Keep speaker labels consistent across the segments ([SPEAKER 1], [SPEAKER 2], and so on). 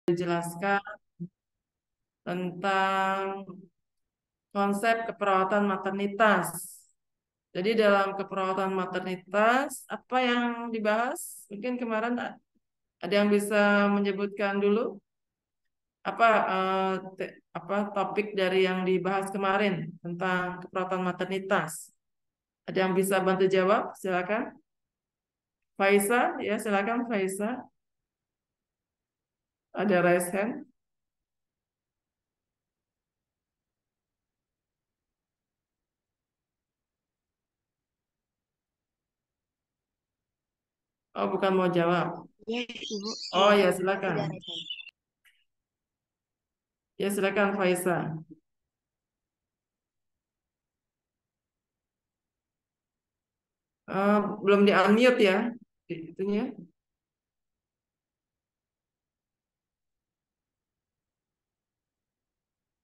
[SPEAKER 1] dijelaskan tentang konsep keperawatan maternitas. Jadi dalam keperawatan maternitas, apa yang dibahas? Mungkin kemarin ada yang bisa menyebutkan dulu apa topik dari yang dibahas kemarin tentang keperawatan maternitas. Ada yang bisa bantu jawab? Silakan. Faisa, ya silakan Faisa. Ada raise hand. Oh, bukan mau jawab.
[SPEAKER 2] Ya, Ibu.
[SPEAKER 1] Oh ya,
[SPEAKER 2] Sudah
[SPEAKER 1] silakan.
[SPEAKER 2] resign.
[SPEAKER 1] Ya, silakan Faisa. Belum di-unmute ya, itunya.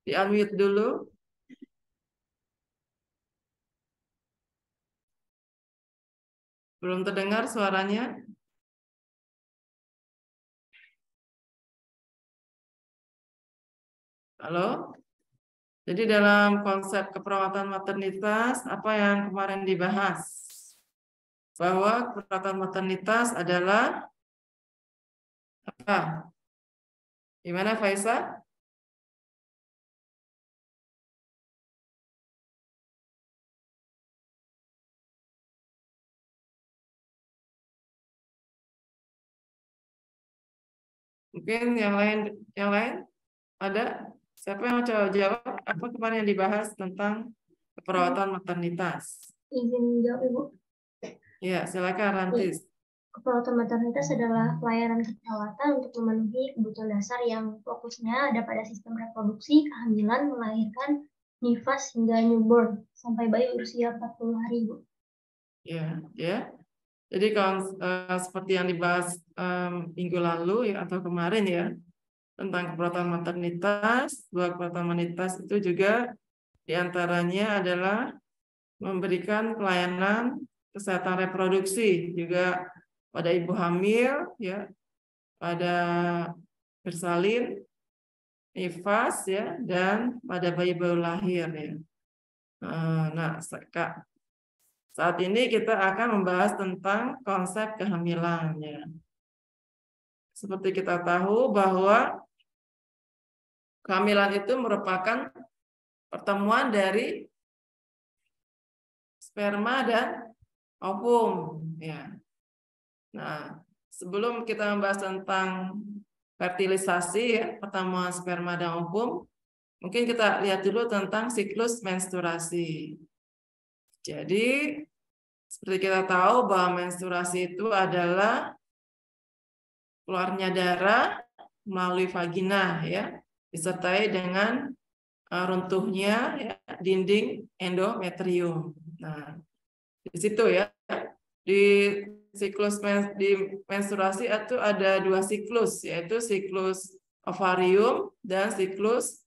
[SPEAKER 1] Di-unmute dulu. Belum terdengar suaranya. Halo? Jadi dalam konsep keperawatan maternitas, apa yang kemarin dibahas? Bahwa keperawatan maternitas adalah apa? Gimana Faisa? Mungkin yang lain ada? Siapa yang mau coba jawab? Apa kemarin yang dibahas tentang keperawatan maternitas?
[SPEAKER 2] Izin jawab, Ibu.
[SPEAKER 1] Ya, silakan Rantis.
[SPEAKER 2] Keperawatan maternitas adalah pelayanan kesehatan untuk memenuhi kebutuhan dasar yang fokusnya ada pada sistem reproduksi, kehamilan, melahirkan, nifas, hingga newborn, sampai bayi usia 40 hari, Bu.
[SPEAKER 1] Ya, ya. Jadi kalau seperti yang dibahas minggu lalu ya atau kemarin ya tentang keperawatan maternitas, bahwa keperawatan maternitas itu juga diantaranya adalah memberikan pelayanan kesehatan reproduksi juga pada ibu hamil ya, pada bersalin, nifas ya, dan pada bayi baru lahir ya. Nah, saat ini kita akan membahas tentang konsep kehamilan ya. Seperti kita tahu bahwa kehamilan itu merupakan pertemuan dari sperma dan ovum ya. Nah, sebelum kita membahas tentang fertilisasi ya, pertemuan sperma dan ovum, mungkin kita lihat dulu tentang siklus menstruasi. Jadi, seperti kita tahu bahwa menstruasi itu adalah keluarnya darah melalui vagina ya, disertai dengan runtuhnya ya, dinding endometrium. Nah, di situ ya, di di menstruasi itu ada dua siklus, yaitu siklus ovarium dan siklus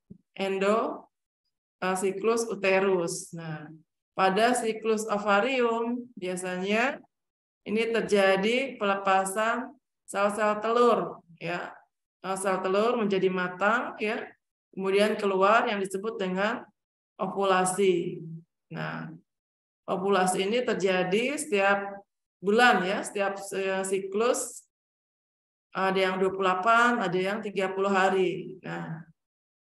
[SPEAKER 1] uterus. Nah, pada siklus ovarium biasanya ini terjadi pelepasan sel-sel telur ya. Sel telur menjadi matang ya. Kemudian keluar yang disebut dengan ovulasi. Nah, ovulasi ini terjadi setiap bulan ya, setiap siklus ada yang 28, ada yang 30 hari. Nah,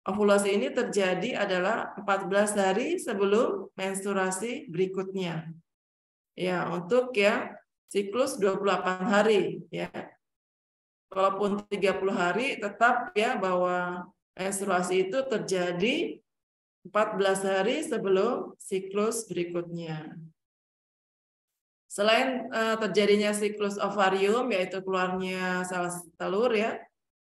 [SPEAKER 1] ovulasi ini terjadi adalah 14 hari sebelum menstruasi berikutnya. Ya, untuk yang siklus 28 hari ya. Walaupun 30 hari tetap ya bahwa menstruasi itu terjadi 14 hari sebelum siklus berikutnya. Selain terjadinya siklus ovarium yaitu keluarnya sel telur ya,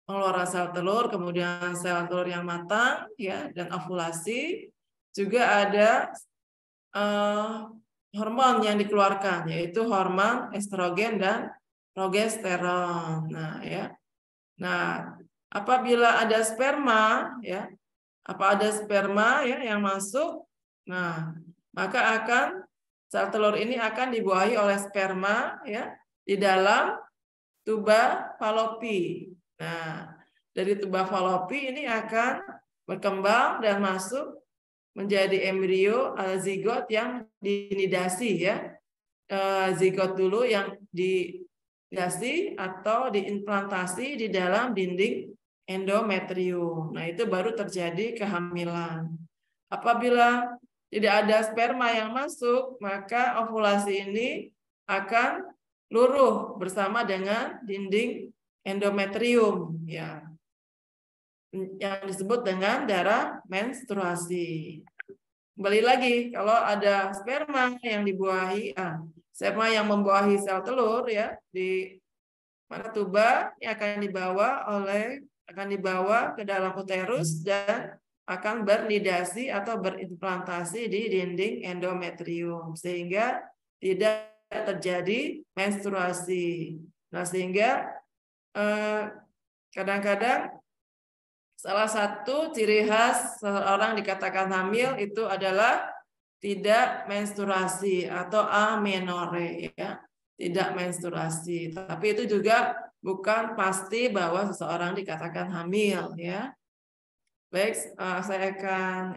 [SPEAKER 1] pengeluaran sel telur, kemudian sel telur yang matang ya dan ovulasi, juga ada hormon yang dikeluarkan yaitu hormon estrogen dan progesteron. Nah, ya. Nah, apabila ada sperma ya, ada sperma ya yang masuk, nah, maka sel telur ini akan dibuahi oleh sperma ya di dalam tuba Fallopi. Nah, dari tuba falopi ini akan berkembang dan masuk menjadi embrio zigot yang dinidasi ya. Zigot dulu yang dinidasi atau diimplantasi di dalam dinding endometrium. Nah, itu baru terjadi kehamilan. Apabila tidak ada sperma yang masuk, maka ovulasi ini akan luruh bersama dengan dinding endometrium ya, yang disebut dengan darah menstruasi. Kembali lagi, kalau ada sperma yang dibuahi, sperma yang membuahi sel telur ya di mana tuba, ini akan dibawa ke dalam uterus dan akan bernidasi atau berimplantasi di dinding endometrium sehingga tidak terjadi menstruasi. Nah, sehingga kadang-kadang salah satu ciri khas seorang dikatakan hamil itu adalah tidak menstruasi atau amenore ya, tidak menstruasi. Tapi itu juga bukan pasti bahwa seseorang dikatakan hamil ya. Baik, saya akan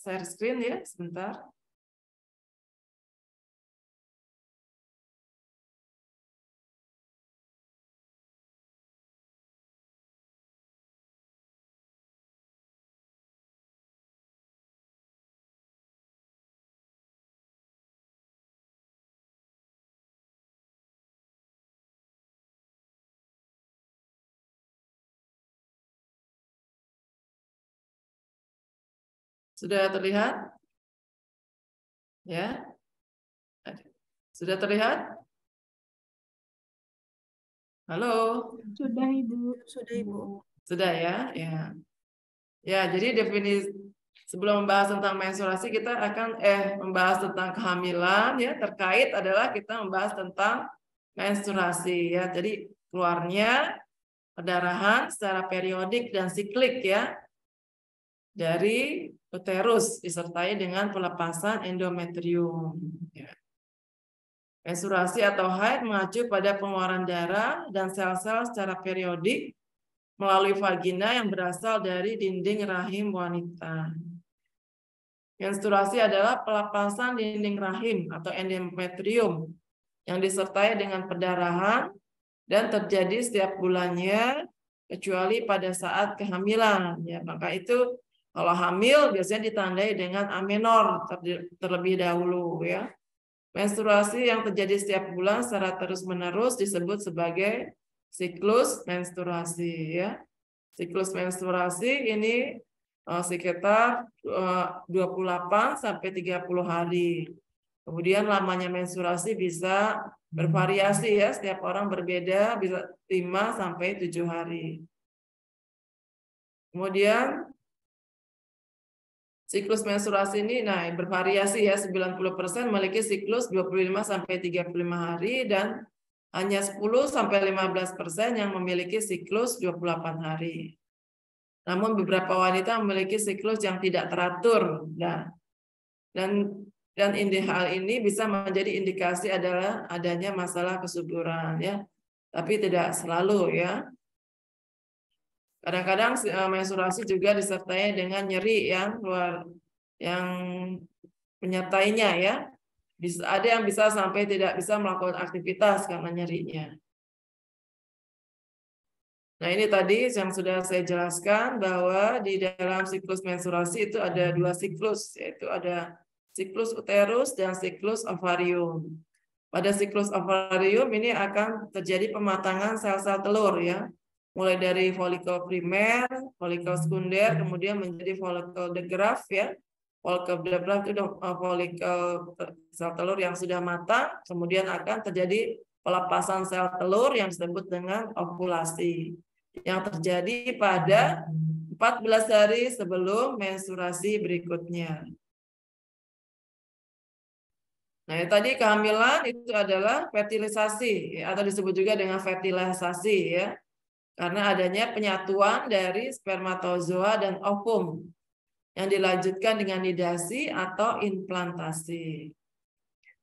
[SPEAKER 1] share screen ya sebentar. Sudah terlihat? Ya. Sudah terlihat? Halo?
[SPEAKER 2] Sudah, Ibu.
[SPEAKER 3] Sudah, Ibu.
[SPEAKER 1] Sudah ya? Ya. Ya, jadi definisi sebelum membahas tentang menstruasi kita akan membahas tentang kehamilan ya, terkait adalah kita membahas tentang menstruasi ya. Jadi keluarnya perdarahan secara periodik dan siklik ya dari uterus disertai dengan pelepasan endometrium. Ya. Menstruasi atau haid mengacu pada pengeluaran darah dan sel-sel secara periodik melalui vagina yang berasal dari dinding rahim wanita. Menstruasi adalah pelepasan dinding rahim atau endometrium yang disertai dengan perdarahan dan terjadi setiap bulannya kecuali pada saat kehamilan. Ya, maka itu kalau hamil biasanya ditandai dengan amenor terlebih dahulu ya. Menstruasi yang terjadi setiap bulan secara terus-menerus disebut sebagai siklus menstruasi ya. Siklus menstruasi ini sekitar 28 sampai 30 hari. Kemudian lamanya menstruasi bisa bervariasi ya, setiap orang berbeda, bisa 5 sampai 7 hari. Kemudian siklus menstruasi ini bervariasi ya, 90% memiliki siklus 25 sampai 35 hari dan hanya 10 sampai 15% yang memiliki siklus 28 hari. Namun beberapa wanita memiliki siklus yang tidak teratur. Dan hal ini bisa menjadi indikasi adalah adanya masalah kesuburan ya. Tapi tidak selalu ya. Kadang-kadang menstruasi juga disertai dengan nyeri yang menyertainya ya. Ada yang bisa sampai tidak bisa melakukan aktivitas karena nyerinya. Nah, ini tadi yang sudah saya jelaskan bahwa di dalam siklus menstruasi itu ada 2 siklus, yaitu ada siklus uterus dan siklus ovarium. Pada siklus ovarium ini akan terjadi pematangan sel-sel telur ya. Mulai dari folikel primer, folikel sekunder, kemudian menjadi folikel de Graaff ya. Folikel de Graaff itu folikel sel telur yang sudah matang, kemudian akan terjadi pelepasan sel telur yang disebut dengan ovulasi yang terjadi pada 14 hari sebelum menstruasi berikutnya. Nah, tadi kehamilan itu adalah fertilisasi atau disebut juga dengan fertilisasi ya. Karena adanya penyatuan dari spermatozoa dan ovum yang dilanjutkan dengan nidasi atau implantasi.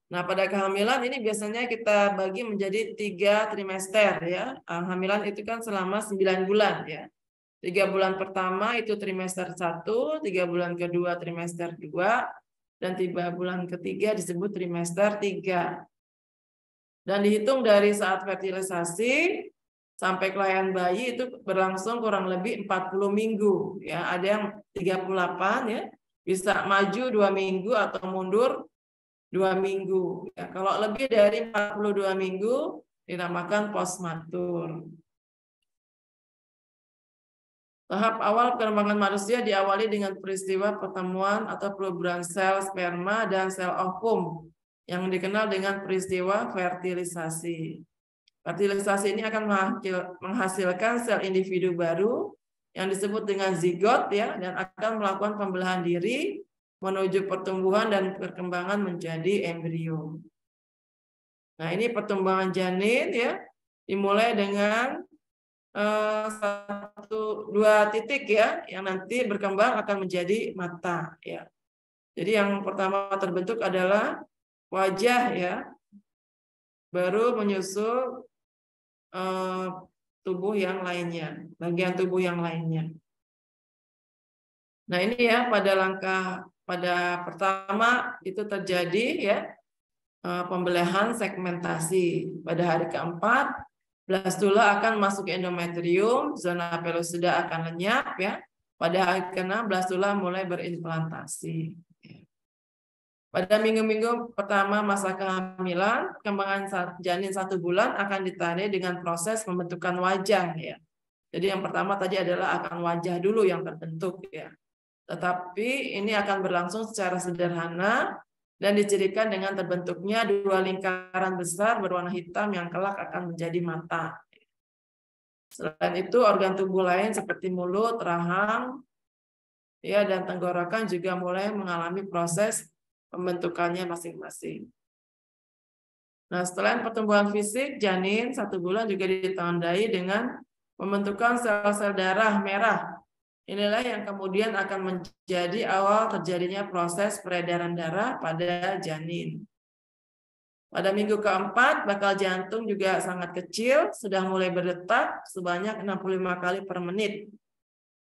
[SPEAKER 1] Nah, pada kehamilan ini biasanya kita bagi menjadi 3 trimester ya. Kehamilan itu kan selama 9 bulan ya. 3 bulan pertama itu trimester 1, 3 bulan kedua trimester 2, dan 3 bulan ketiga disebut trimester 3. Dan dihitung dari saat fertilisasi sampai kelahiran bayi itu berlangsung kurang lebih 40 minggu. Ya, ada yang 38 ya, bisa maju 2 minggu atau mundur 2 minggu. Ya, kalau lebih dari 42 minggu dinamakan postmatur. Tahap awal perkembangan manusia diawali dengan peristiwa pertemuan atau peluburan sel sperma dan sel ovum yang dikenal dengan peristiwa fertilisasi. Fertilisasi ini akan menghasilkan sel individu baru yang disebut dengan zigot ya, dan akan melakukan pembelahan diri menuju pertumbuhan dan perkembangan menjadi embrio. Nah, ini pertumbuhan janin ya, dimulai dengan 1-2 titik ya, yang nanti berkembang akan menjadi mata ya. Jadi yang pertama terbentuk adalah wajah ya, baru menyusul tubuh yang lainnya, bagian tubuh yang lainnya. Nah, ini ya pada pertama itu terjadi ya pembelahan segmentasi. Pada hari keempat blastula akan masuk ke endometrium, zona pelosida akan lenyap ya. Pada hari ke-6 blastula mulai berimplantasi. Pada minggu-minggu pertama masa kehamilan, perkembangan janin 1 bulan akan ditandai dengan proses pembentukan wajah ya. Jadi yang pertama tadi adalah akan wajah dulu yang terbentuk ya. Tetapi ini akan berlangsung secara sederhana dan dicirikan dengan terbentuknya 2 lingkaran besar berwarna hitam yang kelak akan menjadi mata. Selain itu, organ tubuh lain seperti mulut, rahang, ya, dan tenggorokan juga mulai mengalami proses pembentukannya masing-masing. Nah, selain pertumbuhan fisik, janin 1 bulan juga ditandai dengan pembentukan sel-sel darah merah. Inilah yang kemudian akan menjadi awal terjadinya proses peredaran darah pada janin. Pada minggu keempat, bakal jantung juga sangat kecil, sudah mulai berdetak sebanyak 65 kali per menit.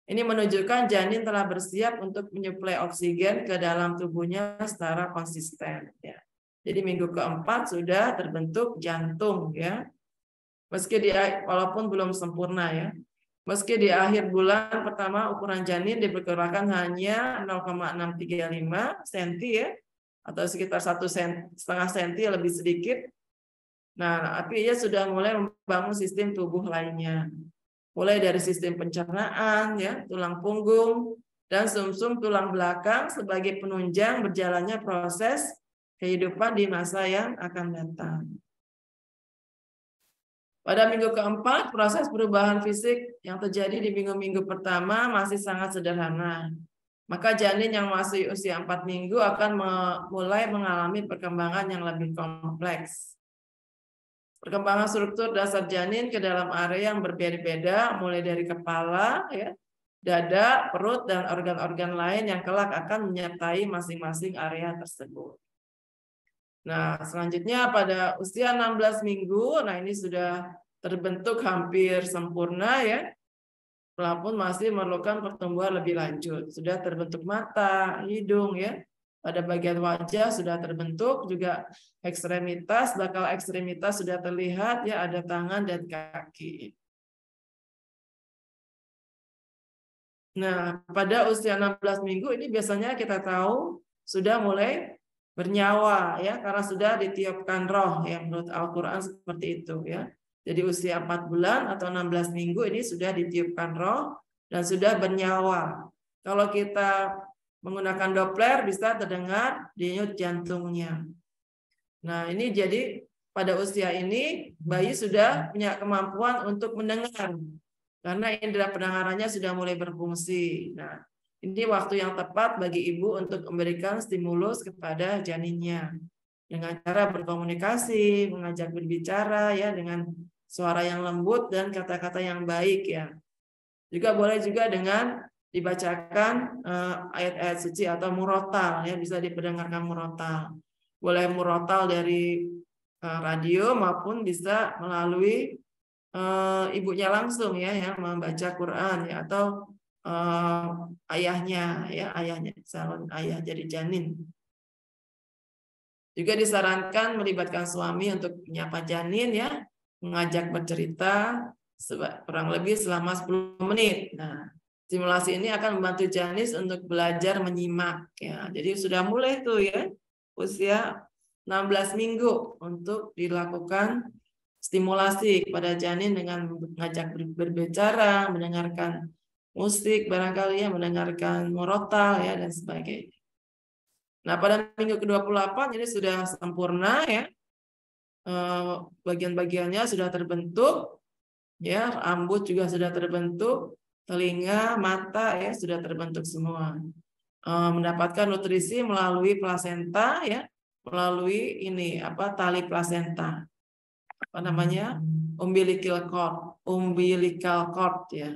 [SPEAKER 1] Ini menunjukkan janin telah bersiap untuk menyuplai oksigen ke dalam tubuhnya secara konsisten. Ya. Jadi minggu keempat sudah terbentuk jantung, ya. Walaupun belum sempurna ya. Meski di akhir bulan pertama ukuran janin diperkirakan hanya 0,635 cm ya, atau sekitar 1,5 cm lebih sedikit. Nah, tapi ia sudah mulai membangun sistem tubuh lainnya. Mulai dari sistem pencernaan, ya, tulang punggung, dan sumsum tulang belakang sebagai penunjang berjalannya proses kehidupan di masa yang akan datang. Pada minggu keempat, proses perubahan fisik yang terjadi di minggu-minggu pertama masih sangat sederhana. Maka janin yang masih usia 4 minggu akan mulai mengalami perkembangan yang lebih kompleks. Perkembangan struktur dasar janin ke dalam area yang berbeda-beda, mulai dari kepala, ya, dada, perut, dan organ-organ lain yang kelak akan menyertai masing-masing area tersebut. Nah, selanjutnya pada usia 16 minggu, nah ini sudah terbentuk hampir sempurna ya, walaupun masih memerlukan pertumbuhan lebih lanjut. Sudah terbentuk mata, hidung ya, pada bagian wajah sudah terbentuk, juga ekstremitas, bakal ekstremitas sudah terlihat ya, ada tangan dan kaki. Nah, pada usia 16 minggu ini biasanya kita tahu sudah mulai bernyawa ya, karena sudah ditiupkan roh ya, menurut Al-Qur'an seperti itu ya. Jadi usia 4 bulan atau 16 minggu ini sudah ditiupkan roh dan sudah bernyawa. Kalau kita menggunakan Doppler bisa terdengar denyut jantungnya. Nah, ini jadi pada usia ini bayi sudah punya kemampuan untuk mendengar karena indera pendengarannya sudah mulai berfungsi. Nah, ini waktu yang tepat bagi ibu untuk memberikan stimulus kepada janinnya dengan cara berkomunikasi, mengajak berbicara ya dengan suara yang lembut dan kata-kata yang baik ya. Juga boleh juga dengan dibacakan ayat-ayat suci atau murotal ya, bisa diperdengarkan murotal. Boleh murotal dari radio maupun bisa melalui ibunya langsung ya yang membaca Quran ya, atau ayahnya ya, ayahnya calon ayah jadi janin. Juga disarankan melibatkan suami untuk menyapa janin ya, mengajak bercerita kurang lebih selama 10 menit. Nah, simulasi ini akan membantu janin untuk belajar menyimak ya. Jadi sudah mulai tuh ya usia 16 minggu untuk dilakukan stimulasi kepada janin dengan mengajak berbicara, mendengarkan musik barangkali ya, mendengarkan murotal ya dan sebagainya. Nah, pada minggu ke-28 ini sudah sempurna ya. Bagian-bagiannya sudah terbentuk ya, rambut juga sudah terbentuk, telinga, mata ya sudah terbentuk semua. Mendapatkan nutrisi melalui plasenta ya, melalui ini apa tali plasenta. Apa namanya? Umbilical cord ya.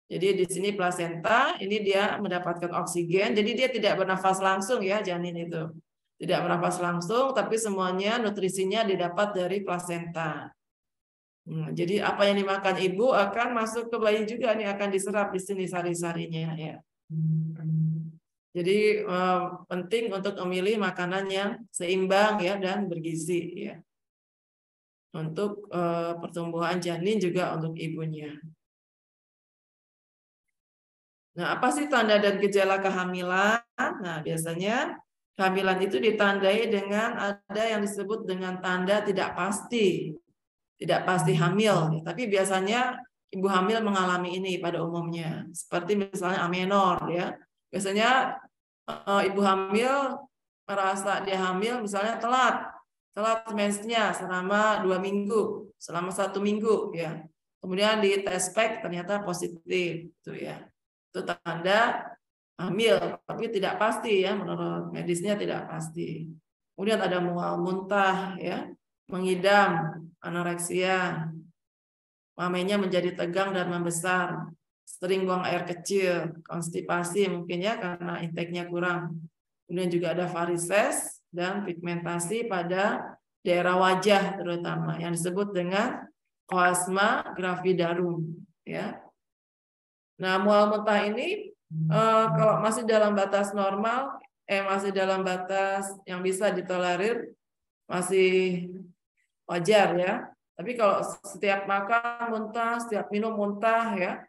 [SPEAKER 1] Jadi di sini plasenta, ini dia mendapatkan oksigen, jadi dia tidak bernafas langsung ya janin itu. Tidak bernafas langsung, tapi semuanya nutrisinya didapat dari plasenta. Jadi apa yang dimakan ibu akan masuk ke bayi juga, nih akan diserap di sini sari-sarinya ya. Jadi penting untuk memilih makanan yang seimbang ya dan bergizi ya. Untuk pertumbuhan janin juga untuk ibunya. Nah, apa sih tanda dan gejala kehamilan? Nah, biasanya kehamilan itu ditandai dengan ada yang disebut dengan tanda tidak pasti. Tidak pasti hamil, tapi biasanya ibu hamil mengalami ini pada umumnya. Seperti misalnya amenor ya. Biasanya ibu hamil merasa dia hamil misalnya telat mensnya selama 2 minggu, selama 1 minggu ya. Kemudian di tes pack ternyata positif itu ya. Itu tanda hamil, tapi tidak pasti ya, menurut medisnya tidak pasti. Kemudian ada mual muntah ya, mengidam, anoreksia, mamenya menjadi tegang dan membesar, sering buang air kecil, konstipasi mungkin ya karena intake-nya kurang. Kemudian juga ada varises dan pigmentasi pada daerah wajah terutama yang disebut dengan koasma gravidarum ya. Nah, mual muntah ini kalau masih dalam batas normal, masih dalam batas yang bisa ditolerir, masih wajar ya. Tapi kalau setiap makan muntah, setiap minum muntah ya,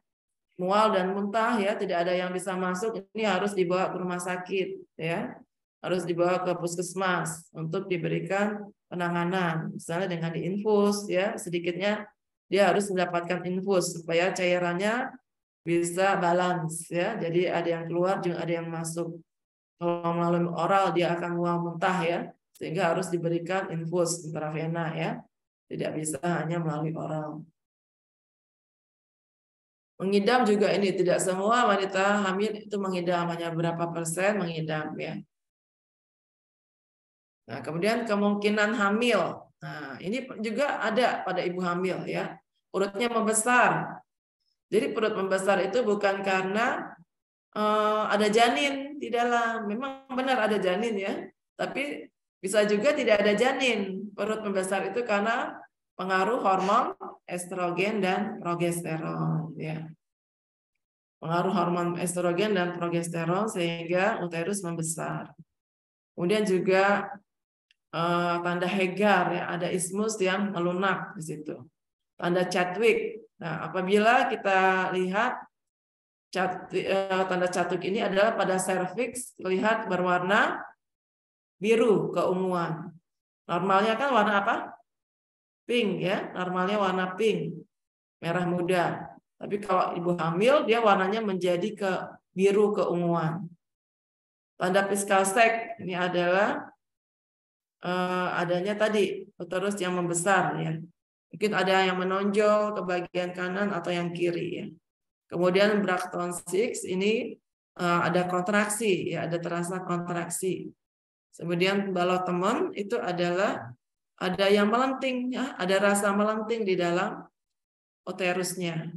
[SPEAKER 1] mual dan muntah ya, tidak ada yang bisa masuk, ini harus dibawa ke rumah sakit ya. Harus dibawa ke puskesmas untuk diberikan penanganan, misalnya dengan diinfus ya, sedikitnya dia harus mendapatkan infus supaya cairannya bisa balance ya. Jadi ada yang keluar juga ada yang masuk. Kalau melalui oral dia akan mual muntah ya, sehingga harus diberikan infus intravena ya. Tidak bisa hanya melalui oral. Mengidam juga ini tidak semua wanita hamil itu mengidam, hanya berapa persen mengidam ya. Nah, kemudian kemungkinan hamil. Nah, ini juga ada pada ibu hamil ya. Perutnya membesar. Jadi perut membesar itu bukan karena ada janin di dalam. Memang benar ada janin ya. Tapi bisa juga tidak ada janin. Perut membesar itu karena pengaruh hormon estrogen dan progesteron ya. Pengaruh hormon estrogen dan progesteron sehingga uterus membesar. Kemudian juga tanda Hegar ya, ada ismus yang melunak di situ. Tanda Chadwick. Nah, apabila kita lihat tanda Chadwick ini adalah pada serviks terlihat berwarna biru keunguan. Normalnya kan warna apa? Pink ya, normalnya warna pink, merah muda. Tapi kalau ibu hamil dia warnanya menjadi ke biru keunguan. Tanda Piskalsek ini adalah adanya tadi uterus yang membesar ya. Mungkin ada yang menonjol ke bagian kanan atau yang kiri ya. Kemudian Bracton 6 ini ada kontraksi ya, ada terasa kontraksi. Kemudian balot teman itu adalah ada yang melenting ya, ada rasa melenting di dalam uterusnya.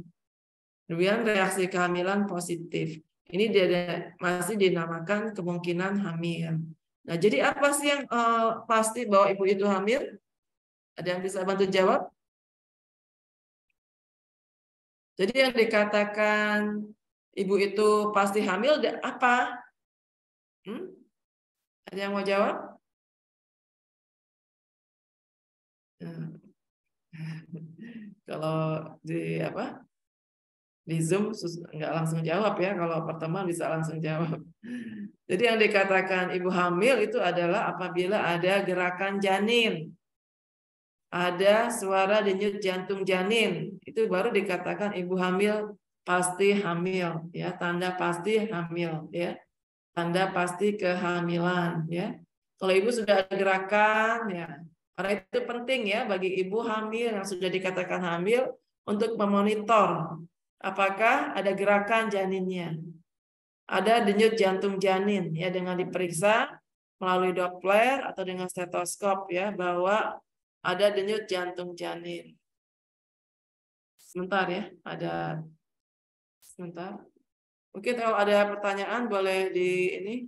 [SPEAKER 1] Kemudian reaksi kehamilan positif. Ini masih dinamakan kemungkinan hamil. Nah, jadi apa sih yang pasti bahwa ibu itu hamil? Ada yang bisa bantu jawab? Jadi yang dikatakan ibu itu pasti hamil apa? Ada yang mau jawab? Kalau di di Zoom nggak langsung jawab ya, kalau pertemuan bisa langsung jawab. Jadi yang dikatakan ibu hamil itu adalah apabila ada gerakan janin, ada suara denyut jantung janin, itu baru dikatakan ibu hamil pasti hamil ya, tanda pasti hamil ya, tanda pasti kehamilan ya. Kalau ibu sudah ada gerakan ya, karena itu penting ya bagi ibu hamil yang sudah dikatakan hamil untuk memonitor apakah ada gerakan janinnya, ada denyut jantung janin ya, dengan diperiksa melalui Doppler atau dengan stetoskop ya bahwa ada denyut jantung janin. Sebentar ya, ada sebentar. Mungkin kalau ada pertanyaan boleh di ini.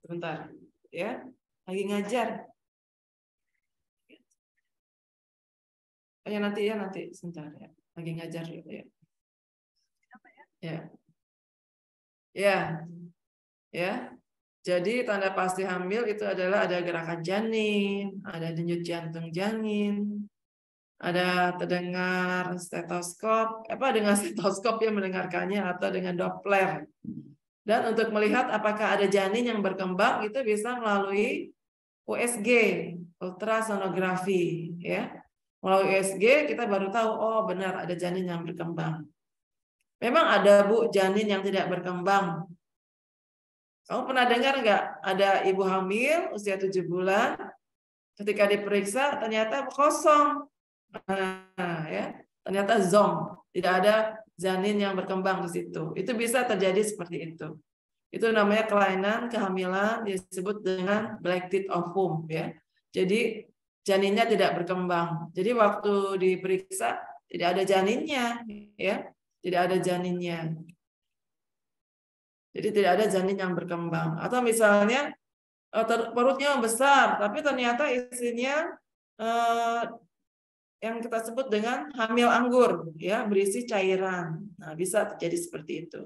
[SPEAKER 1] Sebentar ya, lagi ngajar. Oh ya nanti sebentar ya, lagi ngajar gitu ya. Ya. Jadi tanda pasti hamil itu adalah ada gerakan janin, ada denyut jantung janin, ada terdengar stetoskop, dengan stetoskop ya mendengarkannya atau dengan Doppler. Dan untuk melihat apakah ada janin yang berkembang itu bisa melalui USG, ultrasonografi ya. Melalui USG kita baru tahu oh benar ada janin yang berkembang. Memang ada Bu janin yang tidak berkembang. Kamu pernah dengar nggak ada ibu hamil usia 7 bulan ketika diperiksa ternyata kosong. Nah, ya, ternyata zong, tidak ada janin yang berkembang di situ. Itu bisa terjadi seperti itu. Itu namanya kelainan kehamilan disebut dengan black teeth ovum ya. Jadi janinnya tidak berkembang. Jadi waktu diperiksa tidak ada janinnya ya. Tidak ada janinnya. Jadi tidak ada janin yang berkembang. Atau misalnya perutnya besar tapi ternyata isinya yang kita sebut dengan hamil anggur ya, berisi cairan. Nah, bisa terjadi seperti itu.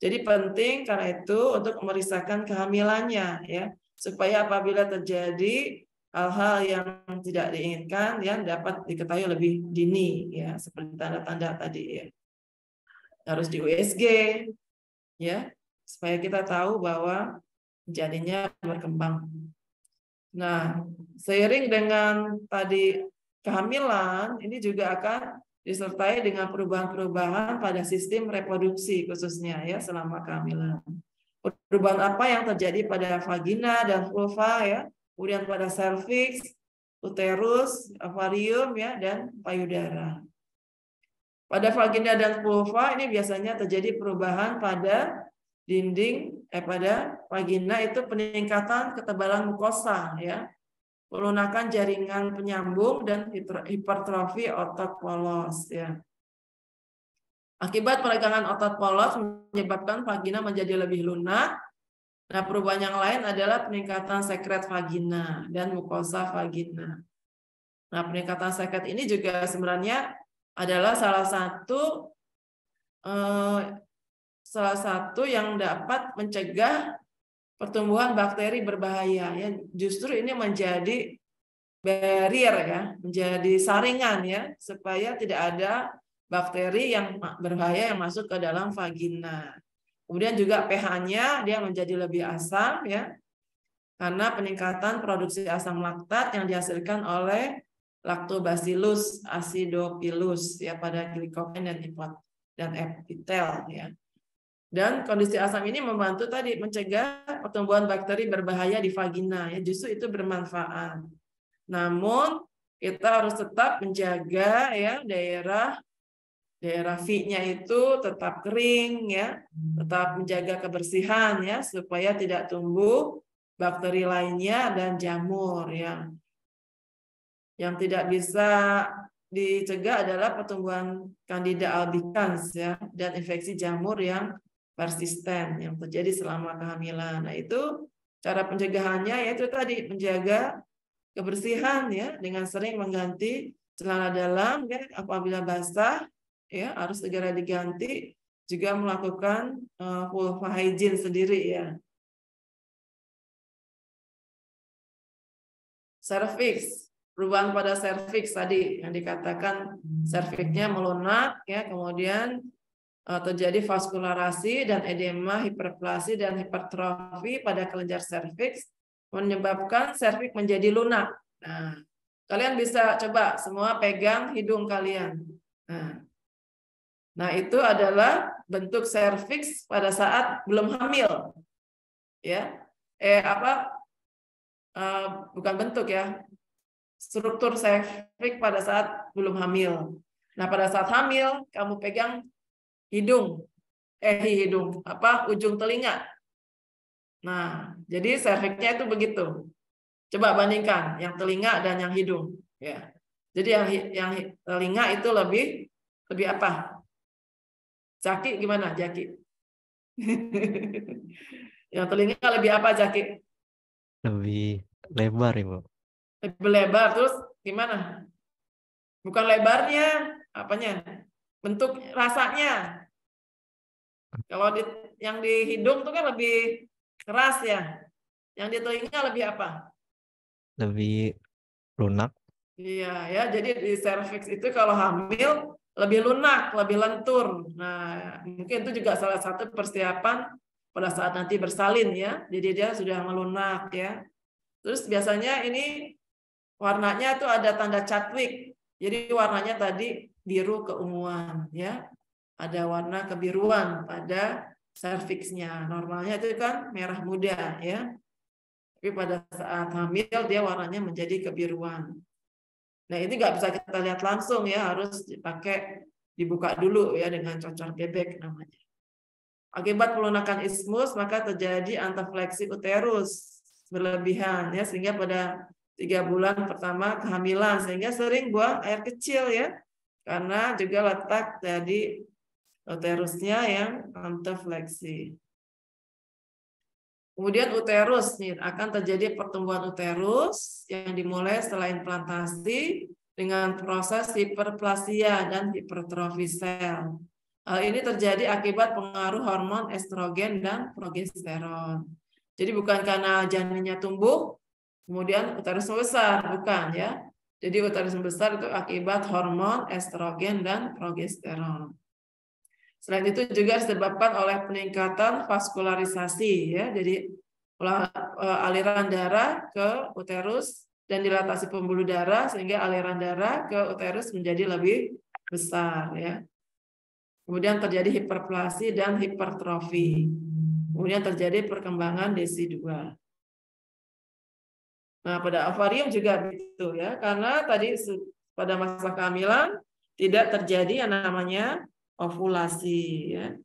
[SPEAKER 1] Jadi penting karena itu untuk memeriksakan kehamilannya ya, supaya apabila terjadi hal-hal yang tidak diinginkan yang dapat diketahui lebih dini ya, seperti tanda-tanda tadi ya. Harus di USG ya, supaya kita tahu bahwa janinnya berkembang. Nah, seiring dengan tadi kehamilan, ini juga akan disertai dengan perubahan-perubahan pada sistem reproduksi khususnya ya selama kehamilan. Perubahan apa yang terjadi pada vagina dan vulva ya, kemudian pada serviks, uterus, ovarium ya, dan payudara. Pada vagina dan vulva ini biasanya terjadi perubahan pada dinding pada vagina itu peningkatan ketebalan mukosa ya. Pelunakan jaringan penyambung dan hipertrofi otot polos ya. Akibat peregangan otot polos menyebabkan vagina menjadi lebih lunak. Nah, perubahan yang lain adalah peningkatan sekret vagina dan mukosa vagina. Nah, peningkatan sekret ini juga sebenarnya adalah salah satu yang dapat mencegah pertumbuhan bakteri berbahaya ya. Justru ini menjadi barrier ya, menjadi saringan ya, supaya tidak ada bakteri yang berbahaya yang masuk ke dalam vagina. Kemudian juga pH-nya dia menjadi lebih asam ya, karena peningkatan produksi asam laktat yang dihasilkan oleh Lactobacillus acidophilus ya pada glikogen dan epitel ya. Dan kondisi asam ini membantu tadi mencegah pertumbuhan bakteri berbahaya di vagina ya, justru itu bermanfaat. Namun kita harus tetap menjaga ya daerah V-nya itu tetap kering ya, tetap menjaga kebersihan ya supaya tidak tumbuh bakteri lainnya dan jamur ya. Yang tidak bisa dicegah adalah pertumbuhan Candida albicans ya dan infeksi jamur yang persisten yang terjadi selama kehamilan. Nah, itu Cara pencegahannya yaitu tadi menjaga kebersihan ya dengan sering mengganti celana dalam ya apabila basah ya harus segera diganti, juga melakukan vulva hygiene sendiri ya. Serviks, perubahan pada serviks tadi yang dikatakan serviksnya melunak ya, kemudian terjadi vaskularasi dan edema, hiperplasi dan hipertrofi pada kelenjar serviks menyebabkan serviks menjadi lunak. Nah, kalian bisa coba semua pegang hidung kalian. Nah, itu adalah bentuk serviks pada saat belum hamil. Ya. Bukan bentuk ya. Struktur serviks pada saat belum hamil. Nah, pada saat hamil kamu pegang ujung telinga. Nah, jadi serviksnya itu begitu. Coba bandingkan yang telinga dan yang hidung ya. Jadi yang telinga itu lebih apa? Jaki gimana, Jaki? Yang telinga lebih apa, Jaki?
[SPEAKER 3] Lebih lebar, Ibu.
[SPEAKER 1] Lebih lebar, terus gimana? Bukan lebarnya, apanya? Bentuk rasanya. Kalau yang di hidung itu kan lebih keras ya. Yang di telinga lebih apa?
[SPEAKER 3] Lebih lunak.
[SPEAKER 1] Iya ya, jadi di serviks itu kalau hamil lebih lunak, lebih lentur. Nah, mungkin itu juga salah satu persiapan pada saat nanti bersalin ya. Jadi dia sudah melunak ya. Terus biasanya ini warnanya tuh ada tanda Chadwick. Jadi warnanya tadi biru keunguan ya. Ada warna kebiruan pada serviksnya. Normalnya itu kan merah muda ya. Tapi pada saat hamil dia warnanya menjadi kebiruan. Nah, ini nggak bisa kita lihat langsung ya, harus dibuka dulu ya dengan cocor bebek namanya. Akibat pelunakan ismus maka terjadi antafleksi uterus berlebihan ya, sehingga pada 3 bulan pertama kehamilan sehingga sering buang air kecil ya, karena juga letak dari uterusnya yang antafleksi. Kemudian uterus nih akan terjadi pertumbuhan uterus yang dimulai setelah implantasi dengan proses hiperplasia dan hipertrofi sel. Hal ini terjadi akibat pengaruh hormon estrogen dan progesteron. Jadi bukan karena janinnya tumbuh, kemudian uterus besar, bukan ya. Jadi uterus besar itu akibat hormon estrogen dan progesteron. Selain itu juga disebabkan oleh peningkatan vaskularisasi ya, jadi aliran darah ke uterus dan dilatasi pembuluh darah sehingga aliran darah ke uterus menjadi lebih besar ya. Kemudian terjadi hiperplasi dan hipertrofi. Kemudian terjadi perkembangan DESI2. Nah, pada ovarium juga begitu ya, karena tadi pada masa kehamilan tidak terjadi yang namanya ovulasi ya.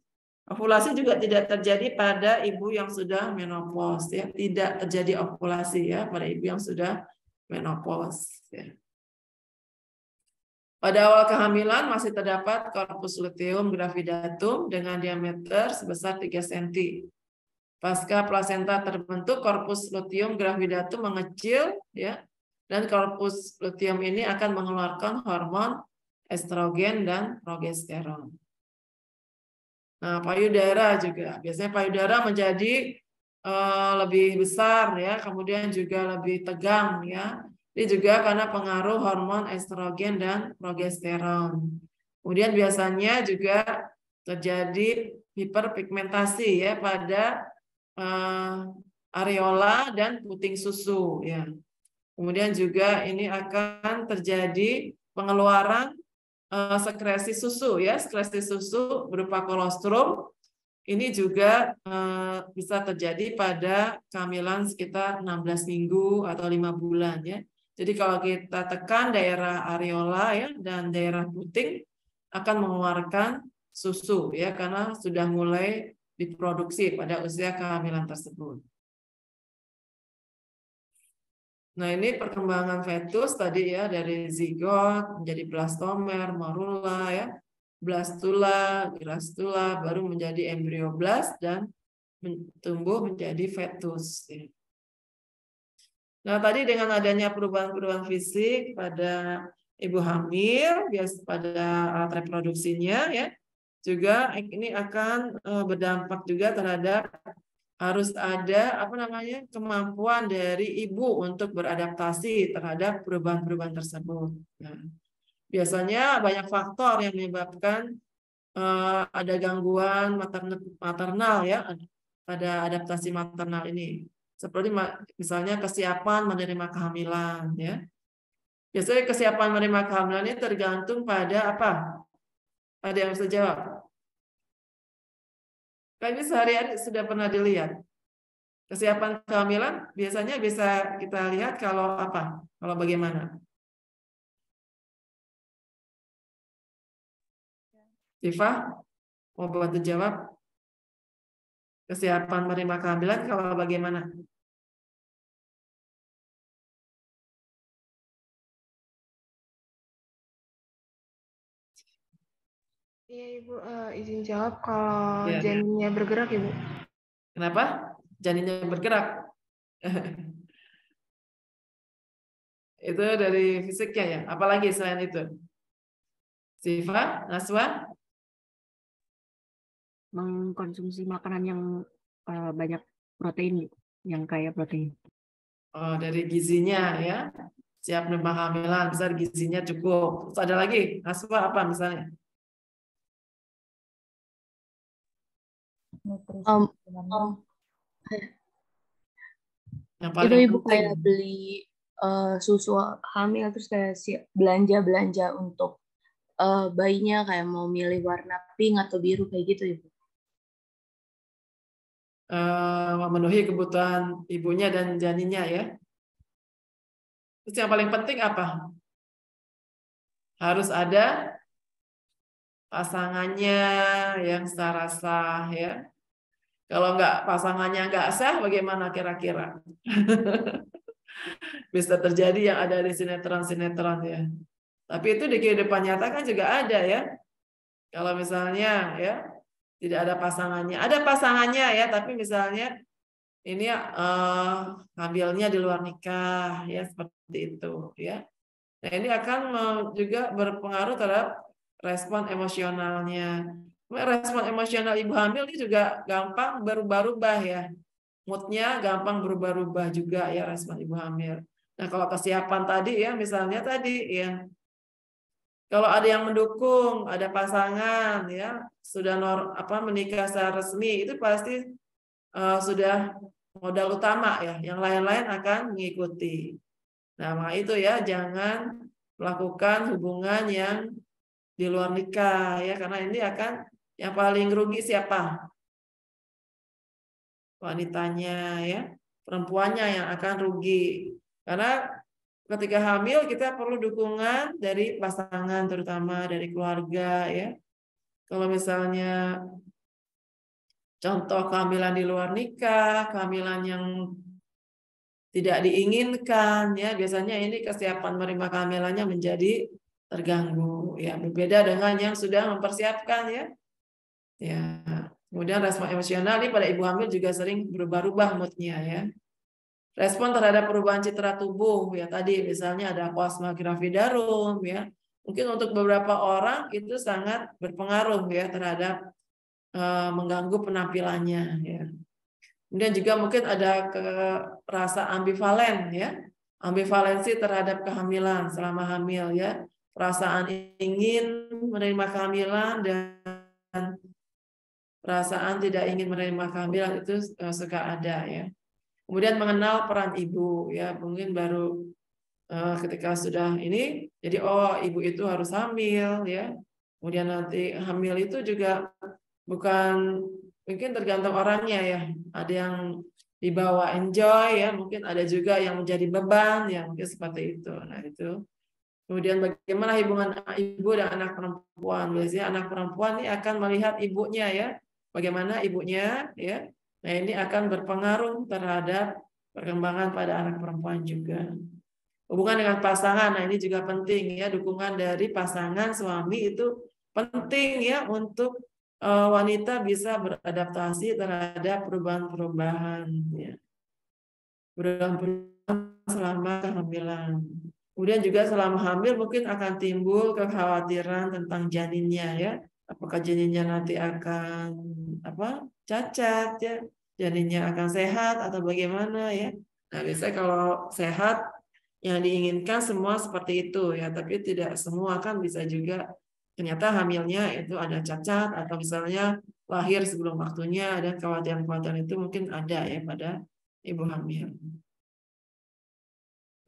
[SPEAKER 1] Ovulasi juga tidak terjadi pada ibu yang sudah menopause ya, tidak terjadi ovulasi ya pada ibu yang sudah menopause ya. Pada awal kehamilan masih terdapat corpus luteum gravidatum dengan diameter sebesar 3 cm. Pasca plasenta terbentuk, corpus luteum gravidatum mengecil ya, dan corpus luteum ini akan mengeluarkan hormon estrogen dan progesteron. Nah, payudara juga. Biasanya payudara menjadi lebih besar ya, kemudian juga lebih tegang ya. Ini juga karena pengaruh hormon estrogen dan progesteron. Kemudian biasanya juga terjadi hiperpigmentasi ya pada areola dan puting susu ya. Kemudian juga ini akan terjadi pengeluaran sekresi susu ya, sekresi susu berupa kolostrum. Ini juga bisa terjadi pada kehamilan sekitar 16 minggu atau 5 bulan ya. Jadi kalau kita tekan daerah areola ya dan daerah puting akan mengeluarkan susu ya, karena sudah mulai diproduksi pada usia kehamilan tersebut. Nah, ini perkembangan fetus tadi ya, dari zigot menjadi blastomer, morula ya, blastula, grastula, baru menjadi embrioblast dan tumbuh menjadi fetus. Ya. Nah, tadi dengan adanya perubahan-perubahan fisik pada ibu hamil, pada alat reproduksinya, ya, juga ini akan berdampak juga terhadap harus ada kemampuan dari ibu untuk beradaptasi terhadap perubahan-perubahan tersebut. Nah, biasanya banyak faktor yang menyebabkan ada gangguan maternal ya pada adaptasi maternal ini. Seperti misalnya kesiapan menerima kehamilan ya. Biasanya kesiapan menerima kehamilan ini tergantung pada apa? Ada yang bisa jawab? Kayaknya sehari-hari sudah pernah dilihat. Kesiapan kehamilan biasanya bisa kita lihat kalau apa? Kalau bagaimana? Siva, mau bantu jawab? Kesiapan menerima kehamilan kalau bagaimana?
[SPEAKER 4] Iya Ibu, izin jawab kalau
[SPEAKER 1] Ya.
[SPEAKER 4] janinnya bergerak Ibu.
[SPEAKER 1] Kenapa? Janinnya bergerak. Itu dari fisiknya ya. Apalagi selain itu? Siva, Naswa?
[SPEAKER 5] Mengkonsumsi makanan yang banyak protein, yang kaya protein.
[SPEAKER 1] Oh, dari gizinya ya. Siap menerima kehamilan, besar gizinya cukup. Terus ada lagi, Naswa apa misalnya? Yang paling
[SPEAKER 5] Ibu
[SPEAKER 1] penting.
[SPEAKER 5] kayak beli susu hamil terus kayak belanja untuk bayinya, kayak mau milih warna pink atau biru kayak gitu Ibu.
[SPEAKER 1] Memenuhi kebutuhan ibunya dan janinnya ya. Terus yang paling penting apa? Harus ada pasangannya yang secara sah ya. Kalau pasangannya nggak sah, bagaimana kira-kira? Bisa terjadi yang ada di sinetron-sinetron ya. Tapi itu di kehidupan nyata kan juga ada ya. Kalau misalnya ya tidak ada pasangannya, ada pasangannya ya, tapi misalnya ini hamilnya di luar nikah ya seperti itu ya. Nah, ini akan juga berpengaruh terhadap respon emosionalnya. Respon emosional ibu hamil ini juga gampang berubah-ubah ya. Moodnya gampang berubah-ubah juga ya respon ibu hamil. Nah, kalau kesiapan tadi ya, misalnya tadi ya, kalau ada yang mendukung, ada pasangan ya, sudah menikah secara resmi, itu pasti sudah modal utama ya. Yang lain-lain akan mengikuti. Nah, maka itu ya, jangan melakukan hubungan yang di luar nikah ya, karena ini akan yang paling rugi siapa? Wanitanya ya, perempuannya yang akan rugi. Karena ketika hamil kita perlu dukungan dari pasangan, terutama dari keluarga ya. Kalau misalnya contoh kehamilan di luar nikah, kehamilan yang tidak diinginkan ya, biasanya ini kesiapan menerima kehamilannya menjadi terganggu ya, berbeda dengan yang sudah mempersiapkan ya. Ya. Kemudian respon emosional ini pada ibu hamil juga sering berubah-ubah moodnya ya. Respon terhadap perubahan citra tubuh ya, tadi misalnya ada plasma gravidarum ya. Mungkin untuk beberapa orang itu sangat berpengaruh ya terhadap mengganggu penampilannya ya. Kemudian juga mungkin ada rasa ambivalen ya. Ambivalensi terhadap kehamilan selama hamil ya. Perasaan ingin menerima kehamilan dan perasaan tidak ingin menerima kehamilan itu suka ada ya. Kemudian mengenal peran ibu ya, mungkin baru ketika sudah ini jadi ibu itu harus hamil ya. Kemudian nanti hamil itu juga bukan, mungkin tergantung orangnya ya. Ada yang dibawa enjoy ya, mungkin ada juga yang menjadi beban ya, mungkin seperti itu. Nah, itu. Kemudian bagaimana hubungan ibu dan anak perempuan? Biasanya anak perempuan ini akan melihat ibunya ya. Bagaimana ibunya ya. Nah, ini akan berpengaruh terhadap perkembangan pada anak perempuan juga. Hubungan dengan pasangan, nah ini juga penting ya, dukungan dari pasangan suami itu penting ya untuk wanita bisa beradaptasi terhadap perubahan-perubahan ya. Perubahan selama kehamilan. Kemudian juga selama hamil mungkin akan timbul kekhawatiran tentang janinnya ya. Apakah janinnya nanti akan cacat ya, janinnya akan sehat atau bagaimana ya. Nah, biasanya kalau sehat yang diinginkan semua seperti itu ya, tapi tidak semua kan, bisa juga ternyata hamilnya itu ada cacat atau misalnya lahir sebelum waktunya, dan kekhawatiran-kekhawatiran itu mungkin ada ya pada ibu hamil.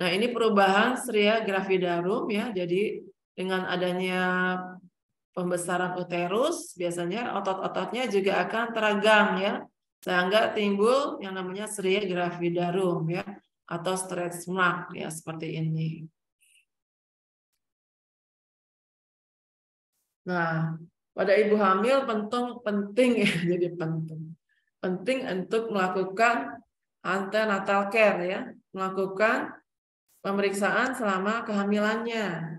[SPEAKER 1] Nah, ini perubahan stria gravidarum ya. Jadi dengan adanya pembesaran uterus, biasanya otot-ototnya juga akan teregang ya, sehingga timbul yang namanya stria gravidarum ya, atau stretch mark ya, seperti ini. Nah, pada ibu hamil penting ya, jadi penting untuk melakukan antenatal care ya, melakukan pemeriksaan selama kehamilannya.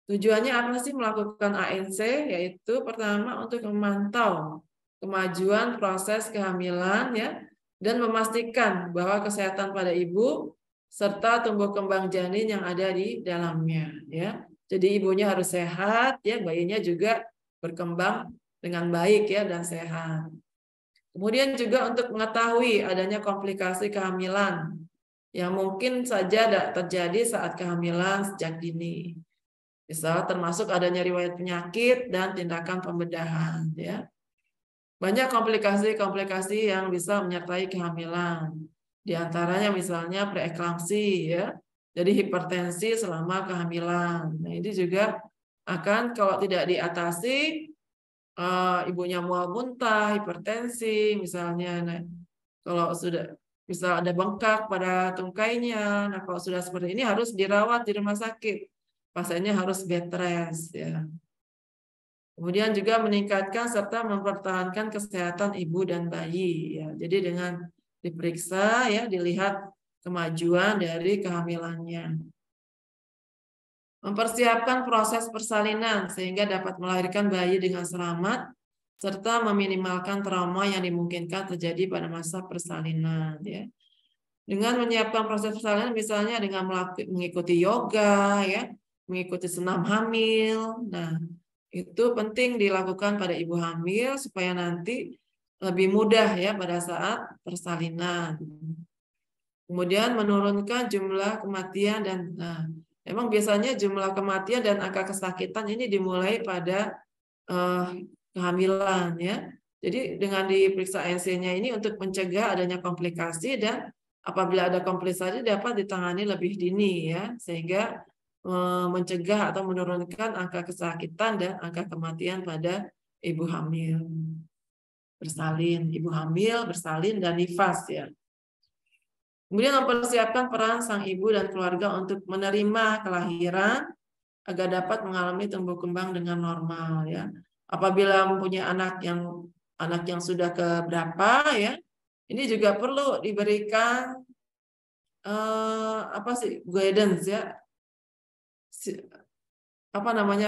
[SPEAKER 1] Tujuannya apa sih melakukan ANC? Yaitu pertama untuk memantau kemajuan proses kehamilan ya, dan memastikan bahwa kesehatan pada ibu serta tumbuh kembang janin yang ada di dalamnya ya. Jadi ibunya harus sehat ya, bayinya juga berkembang dengan baik ya dan sehat. Kemudian juga untuk mengetahui adanya komplikasi kehamilan yang mungkin saja terjadi saat kehamilan sejak dini. Misal termasuk adanya riwayat penyakit dan tindakan pembedahan ya. Banyak komplikasi-komplikasi yang bisa menyertai kehamilan. Di antaranya misalnya preeklamsi ya. Jadi hipertensi selama kehamilan. Nah, ini juga akan kalau tidak diatasi, ibunya mual muntah, hipertensi misalnya. Nah, kalau sudah misal ada bengkak pada tungkainya, nah kalau sudah seperti ini harus dirawat di rumah sakit. Pasiennya harus bed rest ya. Kemudian juga meningkatkan serta mempertahankan kesehatan ibu dan bayi ya. Jadi dengan diperiksa ya, dilihat kemajuan dari kehamilannya. Mempersiapkan proses persalinan sehingga dapat melahirkan bayi dengan selamat serta meminimalkan trauma yang dimungkinkan terjadi pada masa persalinan ya. Dengan menyiapkan proses persalinan misalnya dengan mengikuti yoga ya, mengikuti senam hamil. Nah, itu penting dilakukan pada ibu hamil supaya nanti lebih mudah ya pada saat persalinan. Kemudian menurunkan jumlah kematian dan memang biasanya jumlah kematian dan angka kesakitan ini dimulai pada kehamilan ya. Jadi dengan diperiksa ANC-nya ini untuk mencegah adanya komplikasi, dan apabila ada komplikasi dapat ditangani lebih dini ya, sehingga mencegah atau menurunkan angka kesakitan dan angka kematian pada ibu hamil bersalin, ibu hamil bersalin dan nifas ya. Kemudian mempersiapkan peran sang ibu dan keluarga untuk menerima kelahiran agar dapat mengalami tumbuh kembang dengan normal ya. Apabila mempunyai anak yang sudah keberapa ya, ini juga perlu diberikan guidance ya.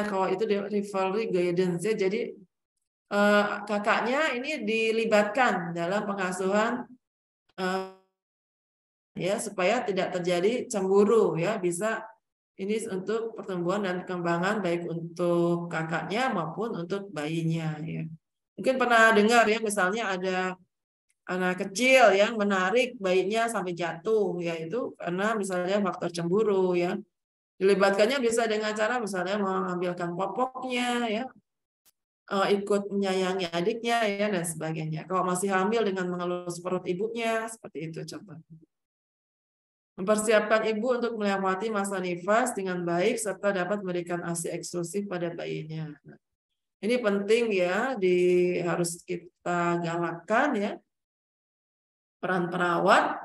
[SPEAKER 1] Kalau itu referee guidance ya. Jadi kakaknya ini dilibatkan dalam pengasuhan ya, supaya tidak terjadi cemburu ya, bisa ini untuk pertumbuhan dan perkembangan baik untuk kakaknya maupun untuk bayinya ya. Mungkin pernah dengar ya, misalnya ada anak kecil yang menarik bayinya sampai jatuh ya, itu karena misalnya faktor cemburu ya. Dilibatkannya bisa dengan cara misalnya mengambilkan popoknya ya, ikut menyayangi adiknya ya dan sebagainya. Kalau masih hamil dengan mengelus perut ibunya, seperti itu coba. Mempersiapkan ibu untuk melewati masa nifas dengan baik serta dapat memberikan ASI eksklusif pada bayinya. Ini penting ya, harus kita galakkan ya, peran perawat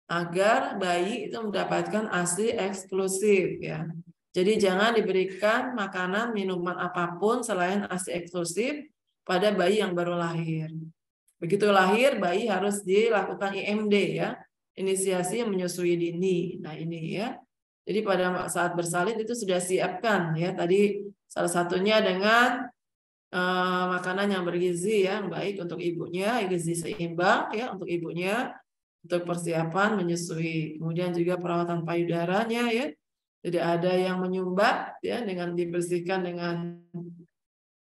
[SPEAKER 1] agar bayi itu mendapatkan ASI eksklusif ya. Jadi jangan diberikan makanan, minuman apapun selain ASI eksklusif pada bayi yang baru lahir. Begitu lahir, bayi harus dilakukan IMD ya, inisiasi menyusui dini. Nah ini ya. Jadi pada saat bersalin itu sudah siapkan ya. Tadi salah satunya dengan makanan yang bergizi yang baik untuk ibunya, gizi seimbang ya untuk ibunya. untuk persiapan menyusui. Kemudian juga perawatan payudaranya ya. Tidak ada yang menyumbat ya dengan dibersihkan dengan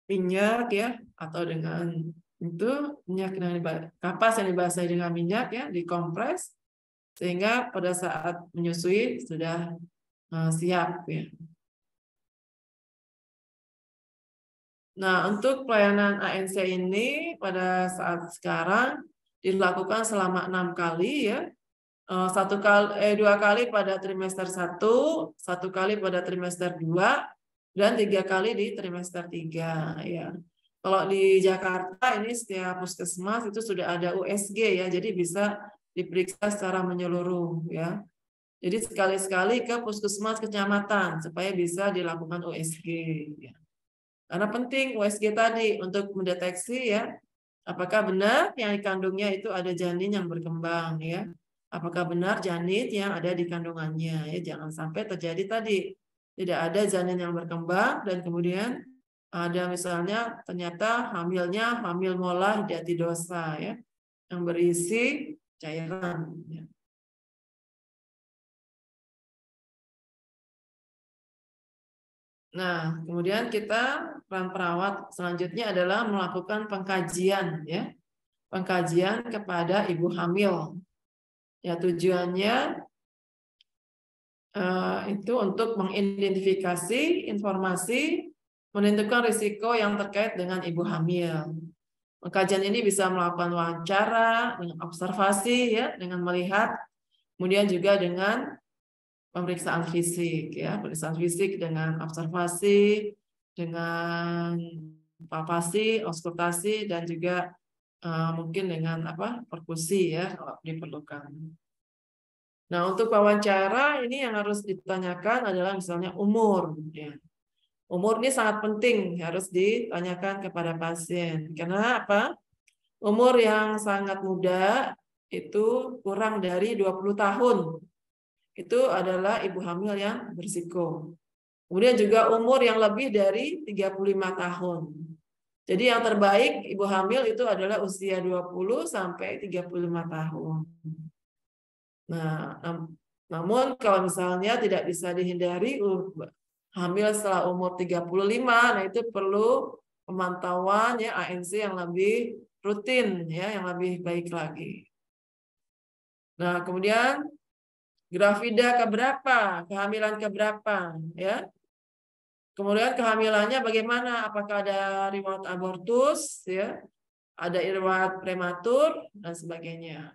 [SPEAKER 1] minyak ya atau dengan itu minyak kapas yang dibasahi dengan minyak ya, dikompres sehingga pada saat menyusui sudah siap ya. Nah, untuk pelayanan ANC ini pada saat sekarang dilakukan selama 6 kali ya. 2 kali pada trimester 1, 1 kali pada trimester 2, dan 3 kali di trimester 3 ya. Kalau di Jakarta ini setiap puskesmas itu sudah ada USG ya, jadi bisa diperiksa secara menyeluruh ya. Jadi sekali-sekali ke puskesmas kecamatan supaya bisa dilakukan USG ya. Karena penting USG tadi untuk mendeteksi ya, apakah benar yang dikandungnya itu ada janin yang berkembang ya. Apakah benar janin yang ada di kandungannya ya, jangan sampai terjadi tadi tidak ada janin yang berkembang dan kemudian ada misalnya ternyata hamilnya hamil mola hidatidiosa ya yang berisi cairan ya. Nah, kemudian kita peran perawat selanjutnya adalah melakukan pengkajian ya. Pengkajian kepada ibu hamil. Ya, tujuannya itu untuk mengidentifikasi informasi menentukan risiko yang terkait dengan ibu hamil. Pengkajian ini bisa melakukan wawancara, dengan observasi ya, dengan melihat, kemudian juga dengan pemeriksaan fisik ya, pemeriksaan fisik dengan observasi, dengan palpasi, auskultasi dan juga mungkin dengan perkusi ya kalau diperlukan. Nah, untuk wawancara ini yang harus ditanyakan adalah misalnya umur ya. Umur ini sangat penting harus ditanyakan kepada pasien. Karena apa? Umur yang sangat muda itu kurang dari 20 tahun. Itu adalah ibu hamil yang berisiko. Kemudian juga umur yang lebih dari 35 tahun. Jadi yang terbaik ibu hamil itu adalah usia 20 sampai 35 tahun. Nah, namun kalau misalnya tidak bisa dihindari hamil setelah umur 35, nah itu perlu pemantauan ya ANC yang lebih rutin ya, yang lebih baik lagi. Nah, kemudian grafida keberapa, kehamilan keberapa ya. Kemudian kehamilannya bagaimana? Apakah ada riwayat abortus ya? Ada riwayat prematur dan sebagainya.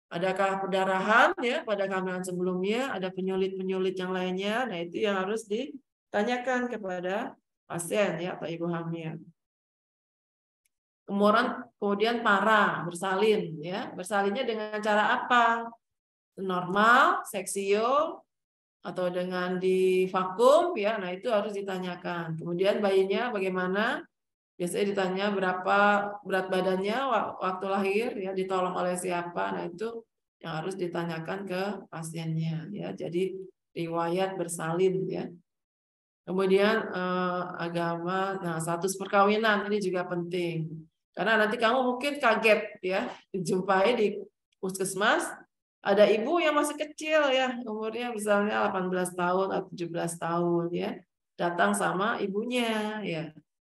[SPEAKER 1] Adakah perdarahan ya pada kehamilan sebelumnya, ada penyulit-penyulit yang lainnya. Nah, itu yang harus ditanyakan kepada pasien ya atau ibu hamil. Kemudian para bersalin ya. Bersalinnya dengan cara apa? Normal, seksio, atau dengan di vakum ya. Nah, itu harus ditanyakan. Kemudian bayinya bagaimana? Biasanya ditanya berapa berat badannya waktu lahir ya, ditolong oleh siapa. Nah, itu yang harus ditanyakan ke pasiennya ya. Jadi riwayat bersalin ya. Kemudian agama, nah status perkawinan ini juga penting. Karena nanti kamu mungkin kaget ya, dijumpai di puskesmas ada ibu yang masih kecil ya, umurnya misalnya 18 tahun atau 17 tahun ya, datang sama ibunya ya.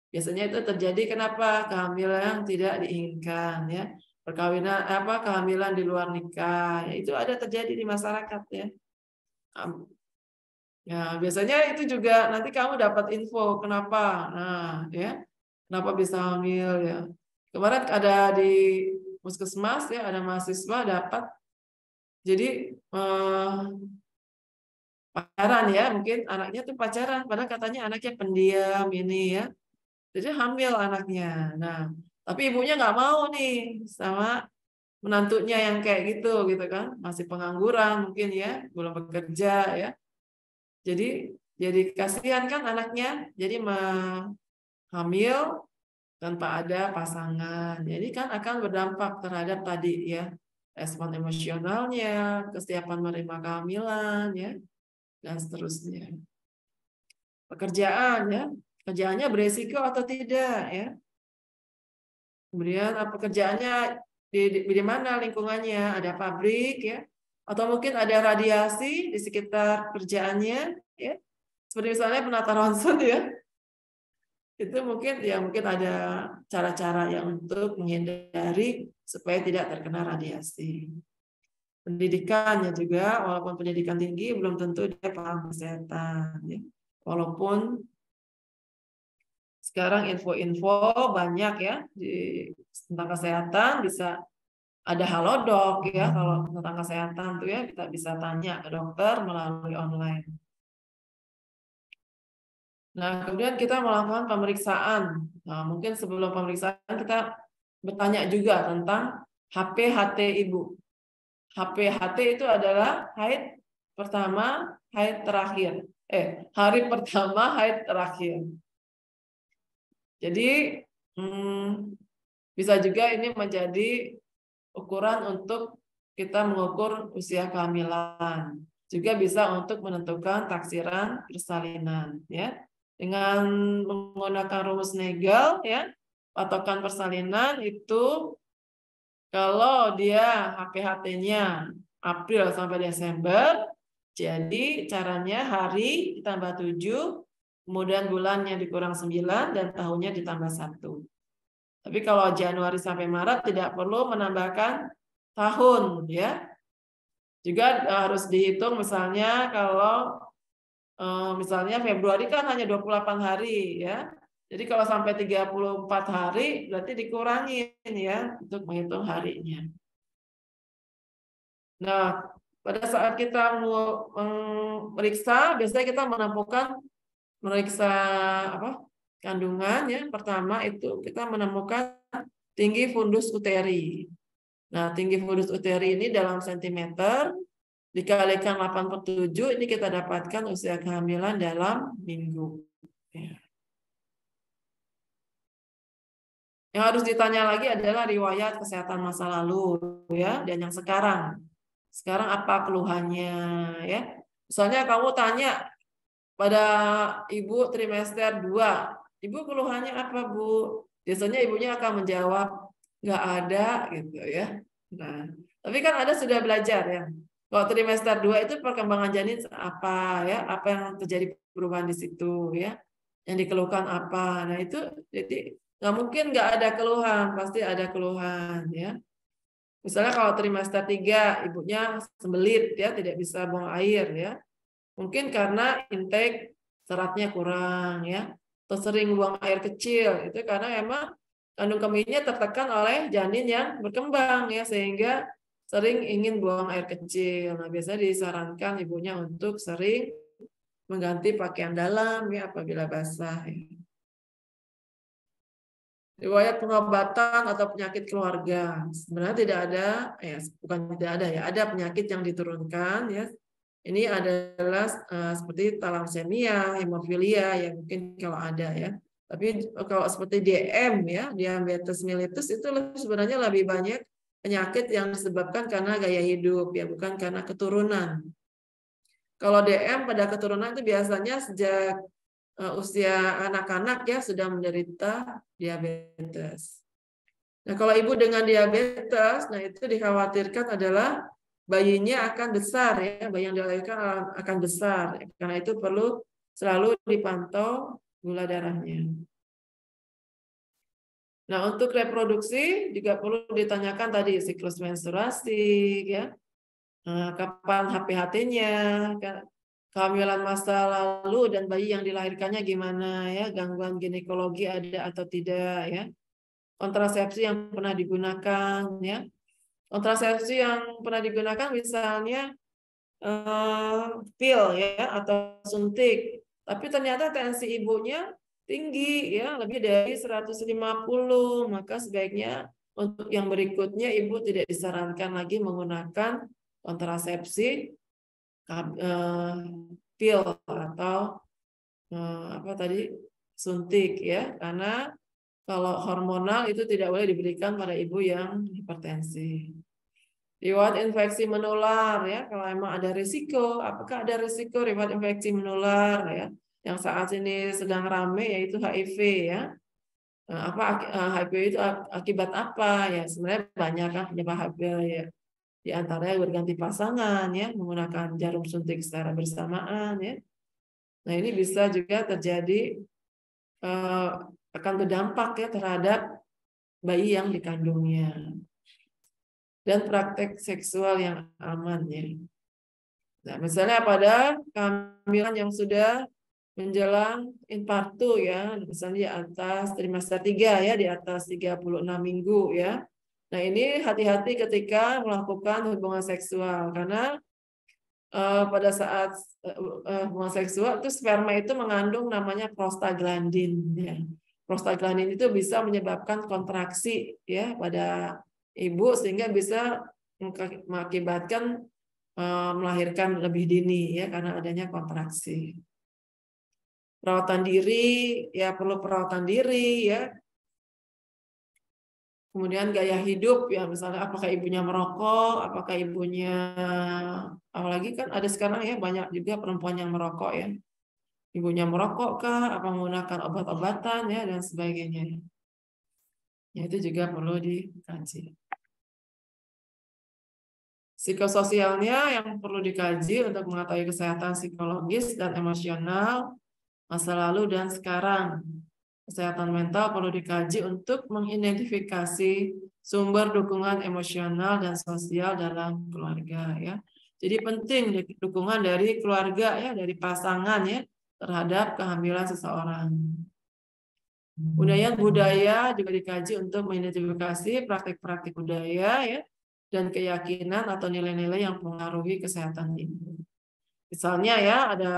[SPEAKER 1] Biasanya itu terjadi kenapa? Kehamilan yang tidak diinginkan ya. Perkawinan kehamilan di luar nikah. Ya, itu ada terjadi di masyarakat ya. Ya, biasanya itu juga nanti kamu dapat info kenapa. Nah, ya. Kenapa bisa hamil ya. Kemarin ada di puskesmas ya, ada mahasiswa dapat jadi pacaran ya, mungkin anaknya tuh pacaran padahal katanya anaknya pendiam ini ya. Jadi hamil anaknya. Nah, tapi ibunya nggak mau nih sama menantunya yang kayak gitu kan, masih pengangguran mungkin ya, belum bekerja ya. Jadi kasihan kan anaknya, jadi hamil tanpa ada pasangan. Jadi kan akan berdampak terhadap tadi ya, respon emosionalnya, kesiapan menerima kehamilan ya, dan seterusnya. Pekerjaan ya. Kerjaannya beresiko atau tidak ya. Kemudian pekerjaannya di mana lingkungannya, ada pabrik ya, atau mungkin ada radiasi di sekitar kerjaannya ya. Seperti misalnya penata ronsen ya. Itu mungkin ada cara-cara yang untuk menghindari supaya tidak terkena radiasi. Pendidikannya juga, walaupun pendidikan tinggi belum tentu dia paham kesehatan ya. Walaupun sekarang info-info banyak ya tentang kesehatan, bisa ada Halodoc ya, kalau tentang kesehatan tuh ya kita bisa tanya ke dokter melalui online. Nah, kemudian kita melakukan pemeriksaan. Nah, mungkin sebelum pemeriksaan kita bertanya juga tentang HPHT ibu. HPHT itu adalah haid pertama, haid terakhir. Hari pertama, haid terakhir. Jadi bisa juga ini menjadi ukuran untuk kita mengukur usia kehamilan. Juga bisa untuk menentukan taksiran persalinan, ya. Dengan menggunakan rumus Nagel, ya, patokan persalinan itu kalau dia HPHT-nya April sampai Desember, jadi caranya hari ditambah 7, kemudian bulannya dikurang 9, dan tahunnya ditambah 1. Tapi kalau Januari sampai Maret tidak perlu menambahkan tahun, ya. Juga harus dihitung misalnya kalau misalnya Februari kan hanya 28 hari, ya. Jadi kalau sampai 34 hari berarti dikurangin ya untuk menghitung harinya. Nah, pada saat kita mau meriksa, biasanya kita meriksa kandungan ya. Pertama itu kita menemukan tinggi fundus uteri. Nah, tinggi fundus uteri ini dalam sentimeter dikalikan 8/7, ini kita dapatkan usia kehamilan dalam minggu. Ya. Yang harus ditanya lagi adalah riwayat kesehatan masa lalu ya, dan yang sekarang. Sekarang apa keluhannya ya? Misalnya kamu tanya pada ibu trimester 2, ibu keluhannya apa, Bu? Biasanya ibunya akan menjawab nggak ada gitu ya. Nah, tapi kan ada sudah belajar ya. Kalau trimester 2 itu perkembangan janin apa ya? Apa yang terjadi perubahan di situ ya? Yang dikeluhkan apa? Nah, itu jadi nggak mungkin nggak ada keluhan, pasti ada keluhan ya. Misalnya kalau trimester 3 ibunya sembelit ya, tidak bisa buang air ya. Mungkin karena intake seratnya kurang ya, atau sering buang air kecil, itu karena memang kandung kemihnya tertekan oleh janin yang berkembang ya, sehingga sering ingin buang air kecil. Nah, biasanya disarankan ibunya untuk sering mengganti pakaian dalam ya apabila basah. Ya. Riwayat pengobatan atau penyakit keluarga. Sebenarnya tidak ada, ya bukan tidak ada ya, ada penyakit yang diturunkan ya. Ini adalah seperti talassemia, hemofilia yang mungkin kalau ada ya. Tapi kalau seperti DM ya, diabetes mellitus itu sebenarnya lebih banyak penyakit yang disebabkan karena gaya hidup ya, bukan karena keturunan. Kalau DM pada keturunan itu biasanya sejak usia anak-anak ya sudah menderita diabetes. Nah, kalau ibu dengan diabetes, nah itu dikhawatirkan adalah bayinya akan besar ya, bayi yang dilahirkan akan besar. Karena itu perlu selalu dipantau gula darahnya. Nah, untuk reproduksi juga perlu ditanyakan tadi siklus menstruasi ya. Kapan HPHT-nya, kehamilan masa lalu dan bayi yang dilahirkannya gimana ya, gangguan ginekologi ada atau tidak ya. Kontrasepsi yang pernah digunakan ya. Kontrasepsi yang pernah digunakan misalnya pil ya atau suntik, tapi ternyata tensi ibunya tinggi ya, lebih dari 150, maka sebaiknya untuk yang berikutnya ibu tidak disarankan lagi menggunakan kontrasepsi pil atau suntik ya, karena kalau hormonal itu tidak boleh diberikan pada ibu yang hipertensi. Riwayat infeksi menular ya, kalau emang ada risiko, apakah ada risiko riwayat infeksi menular ya, yang saat ini sedang ramai yaitu HIV ya. HPV itu akibat apa ya? Sebenarnya banyak kan penyebab HPV ya. Di antaranya berganti pasangan ya, menggunakan jarum suntik secara bersamaan ya. Nah, ini bisa juga terjadi akan berdampak ya terhadap bayi yang dikandungnya. Dan praktek seksual yang aman ya. Nah, misalnya pada kehamilan yang sudah menjelang infartu ya, misalnya di atas trimester 3 ya, di atas 36 minggu ya. Nah, ini hati-hati ketika melakukan hubungan seksual karena pada saat hubungan seksual itu sperma itu mengandung namanya prostaglandin ya. Prostaglandin itu bisa menyebabkan kontraksi ya pada ibu sehingga bisa mengakibatkan melahirkan lebih dini ya karena adanya kontraksi. Perawatan diri ya, perlu perawatan diri ya. Kemudian gaya hidup ya, misalnya apakah ibunya merokok, apakah ibunya, apalagi kan ada sekarang ya banyak juga perempuan yang merokok ya. Ibunya merokok kah, apa menggunakan obat-obatan ya dan sebagainya. Ya, itu juga perlu dikaji. Psikososialnya yang perlu dikaji untuk mengetahui kesehatan psikologis dan emosional masa lalu dan sekarang. Kesehatan mental perlu dikaji untuk mengidentifikasi sumber dukungan emosional dan sosial dalam keluarga ya. Jadi penting dukungan dari keluarga ya, dari pasangan ya terhadap kehamilan seseorang. Budaya juga dikaji untuk mengidentifikasi praktik-praktik budaya ya dan keyakinan atau nilai-nilai yang mempengaruhi kesehatan ibu. Misalnya ya ada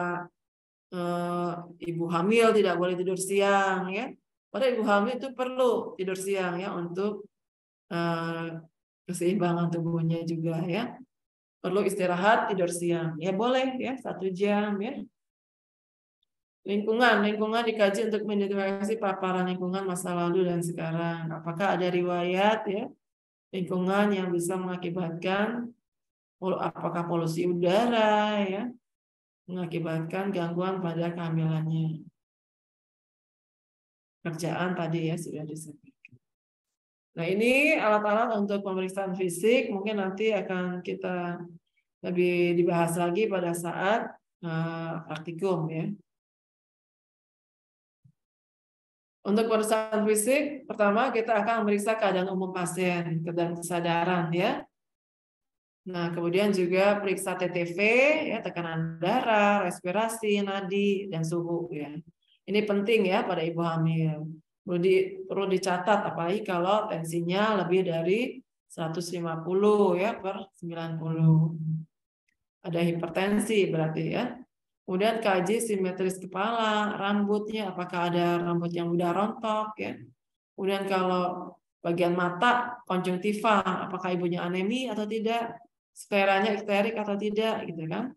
[SPEAKER 1] ibu hamil tidak boleh tidur siang ya. Padahal ibu hamil itu perlu tidur siang ya untuk keseimbangan tubuhnya juga ya. Perlu istirahat tidur siang. Ya boleh ya 1 jam ya. Lingkungan dikaji untuk mengidentifikasi paparan lingkungan masa lalu dan sekarang. Apakah ada riwayat ya lingkungan yang bisa mengakibatkan apakah polusi udara ya mengakibatkan gangguan pada kehamilannya. Kerjaan tadi ya sudah disampaikan. Nah, ini alat-alat untuk pemeriksaan fisik mungkin nanti akan kita lebih dibahas lagi pada saat praktikum ya. Untuk pemeriksaan fisik, pertama kita akan memeriksa keadaan umum pasien, keadaan kesadaran ya. Nah, kemudian juga periksa TTV, ya, tekanan darah, respirasi, nadi, dan suhu. Ya. Ini penting ya pada ibu hamil. Perlu dicatat, apalagi kalau tensinya lebih dari 150 ya per 90. Ada hipertensi berarti ya. Kemudian kaji simetris kepala, rambutnya, apakah ada rambut yang udah rontok ya. Kemudian kalau bagian mata, konjungtiva, apakah ibunya anemi atau tidak. Skleranya eksterik atau tidak gitu kan.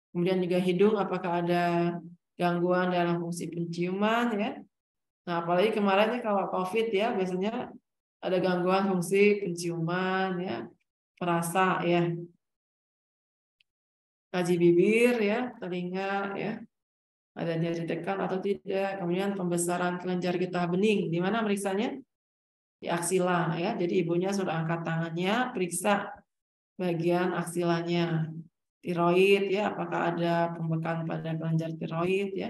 [SPEAKER 1] Kemudian juga hidung apakah ada gangguan dalam fungsi penciuman ya. Nah, apalagi kemarin kalau COVID ya biasanya ada gangguan fungsi penciuman ya, perasa ya. Kaji bibir ya, telinga ya. Ada nyeri tekan atau tidak. Kemudian pembesaran kelenjar getah bening. Di mana meriksanya? Di aksila ya. Jadi ibunya sudah angkat tangannya, periksa bagian aksilanya, tiroid ya, apakah ada pembekalan pada kelenjar tiroid ya.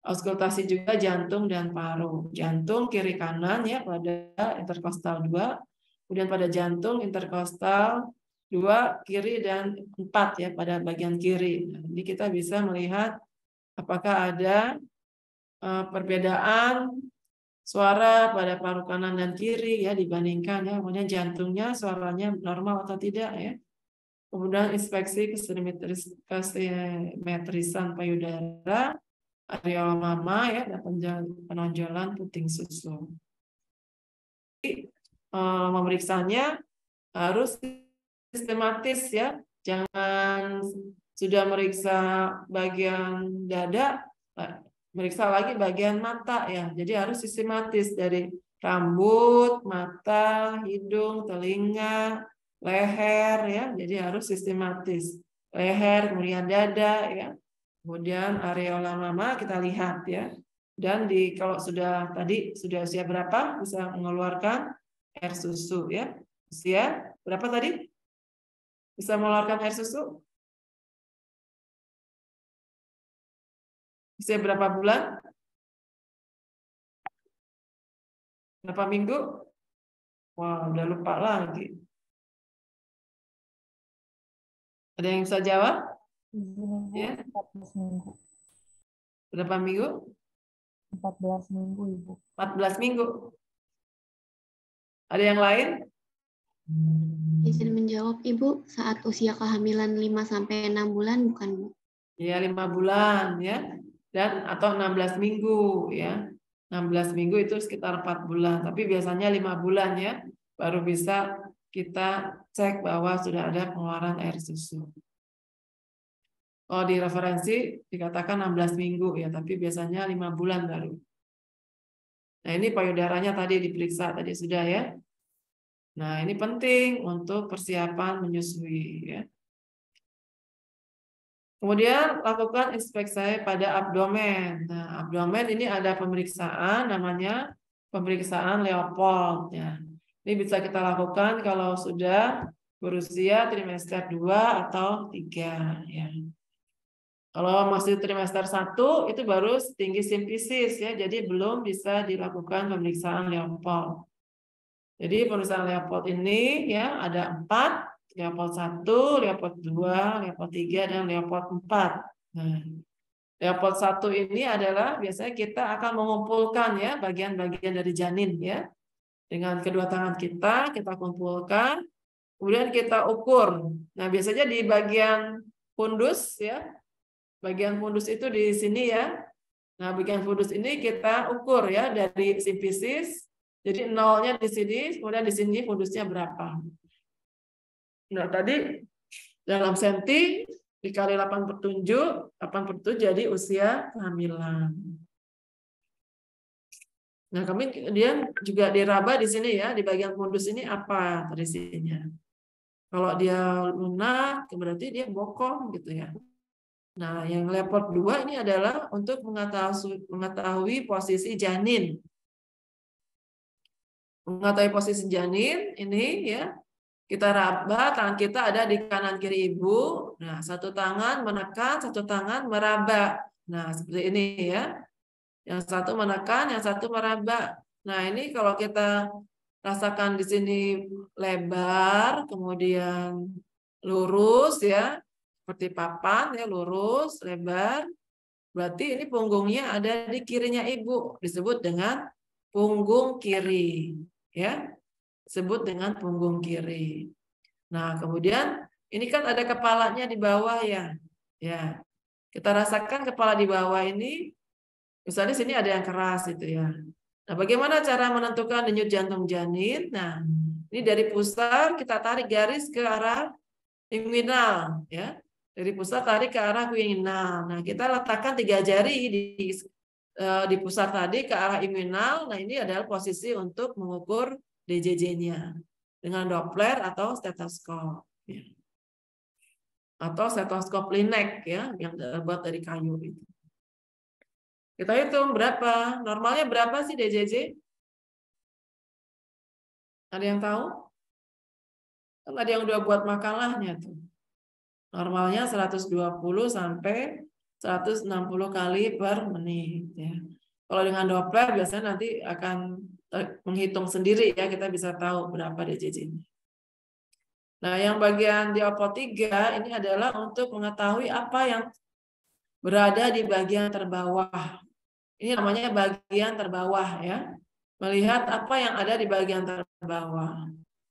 [SPEAKER 1] Auskultasi juga jantung dan paru. Jantung kiri kanan ya pada interkostal 2, kemudian pada jantung interkostal 2 kiri dan 4 ya pada bagian kiri. Jadi kita bisa melihat apakah ada perbedaan suara pada paru kanan dan kiri ya dibandingkan ya, kemudian jantungnya suaranya normal atau tidak ya. Kemudian inspeksi kesimetrisan payudara, areola mama ya, dan penonjolan puting susu. Jadi, memeriksanya harus sistematis ya, jangan sudah meriksa bagian dada, meriksa lagi bagian mata ya. Jadi harus sistematis dari rambut, mata, hidung, telinga, leher ya. Jadi harus sistematis. Leher, kemudian dada ya. Kemudian areola mama kita lihat ya. Dan kalau sudah usia berapa bisa mengeluarkan air susu ya. Usia berapa tadi? Bisa mengeluarkan air susu? Usia berapa bulan? Berapa minggu? Wah, udah lupa lagi. Ada yang bisa jawab? Ya.
[SPEAKER 6] 14 minggu.
[SPEAKER 1] Berapa minggu?
[SPEAKER 6] 14 minggu, Ibu.
[SPEAKER 1] 14 minggu. Ada yang lain?
[SPEAKER 7] Izin menjawab, Ibu, saat usia kehamilan 5-6 bulan bukan, Bu?
[SPEAKER 1] Ya, 5 bulan ya. Dan atau 16 minggu ya. 16 minggu itu sekitar 4 bulan, tapi biasanya 5 bulan ya baru bisa kita cek bahwa sudah ada pengeluaran air susu. Oh, di referensi dikatakan 16 minggu ya, tapi biasanya 5 bulan baru. Nah, ini payudaranya tadi diperiksa tadi sudah ya. Nah, ini penting untuk persiapan menyusui ya. Kemudian lakukan inspeksi pada abdomen. Nah, abdomen ini ada pemeriksaan namanya pemeriksaan Leopold ya. Ini bisa kita lakukan kalau sudah berusia trimester 2 atau 3 ya. Kalau masih trimester 1 itu baru tinggi simpisis ya, jadi belum bisa dilakukan pemeriksaan Leopold. Jadi pemeriksaan Leopold ini ya ada 4. Leopold 1, Leopold 2, Leopold 3, dan Leopold 4. Nah, Leopold 1 ini adalah biasanya kita akan mengumpulkan ya bagian-bagian dari janin ya. Dengan kedua tangan kita kumpulkan, kemudian kita ukur. Nah, biasanya di bagian fundus ya. Bagian fundus itu di sini ya. Nah, bagian fundus ini kita ukur ya dari simpisis. Jadi nolnya di sini, kemudian di sini fundusnya berapa. Nah, tadi dalam senti dikali 8/7 jadi usia kehamilan. Nah, kemudian juga diraba di sini ya, di bagian fundus ini apa terisinya. Kalau dia lunak, berarti dia bokong gitu ya. Nah, yang Leopold 2 ini adalah untuk mengetahui posisi janin. Mengetahui posisi janin ini ya. Kita raba, tangan kita ada di kanan kiri ibu. Nah, satu tangan menekan, satu tangan meraba. Nah, seperti ini ya. Yang satu menekan, yang satu meraba. Nah, ini kalau kita rasakan di sini lebar, kemudian lurus ya, seperti papan ya, lurus, lebar. Berarti ini punggungnya ada di kirinya ibu, disebut dengan punggung kiri, ya. Disebut dengan punggung kiri. Nah, kemudian ini kan ada kepalanya di bawah ya. Ya. Kita rasakan kepala di bawah ini, misalnya sini ada yang keras itu ya. Nah, bagaimana cara menentukan denyut jantung janin? Nah, ini dari pusar kita tarik garis ke arah inguinal ya. Dari pusar tarik ke arah inguinal. Nah, kita letakkan 3 jari di pusar tadi ke arah inguinal. Nah, ini adalah posisi untuk mengukur DJJ-nya dengan Doppler atau stetoskop ya. Atau stetoskop Linek ya yang terbuat dari kayu itu. Kita hitung berapa? Normalnya berapa sih DJJ? Ada yang tahu? Kan ada yang udah buat makalahnya tuh. Normalnya 120 sampai 160 kali per menit ya. Kalau dengan Doppler biasanya nanti akan menghitung sendiri ya, kita bisa tahu berapa DJJ-nya. Nah, yang bagian di Leopold 3 ini adalah untuk mengetahui apa yang berada di bagian terbawah. Ini namanya bagian terbawah ya. Melihat apa yang ada di bagian terbawah.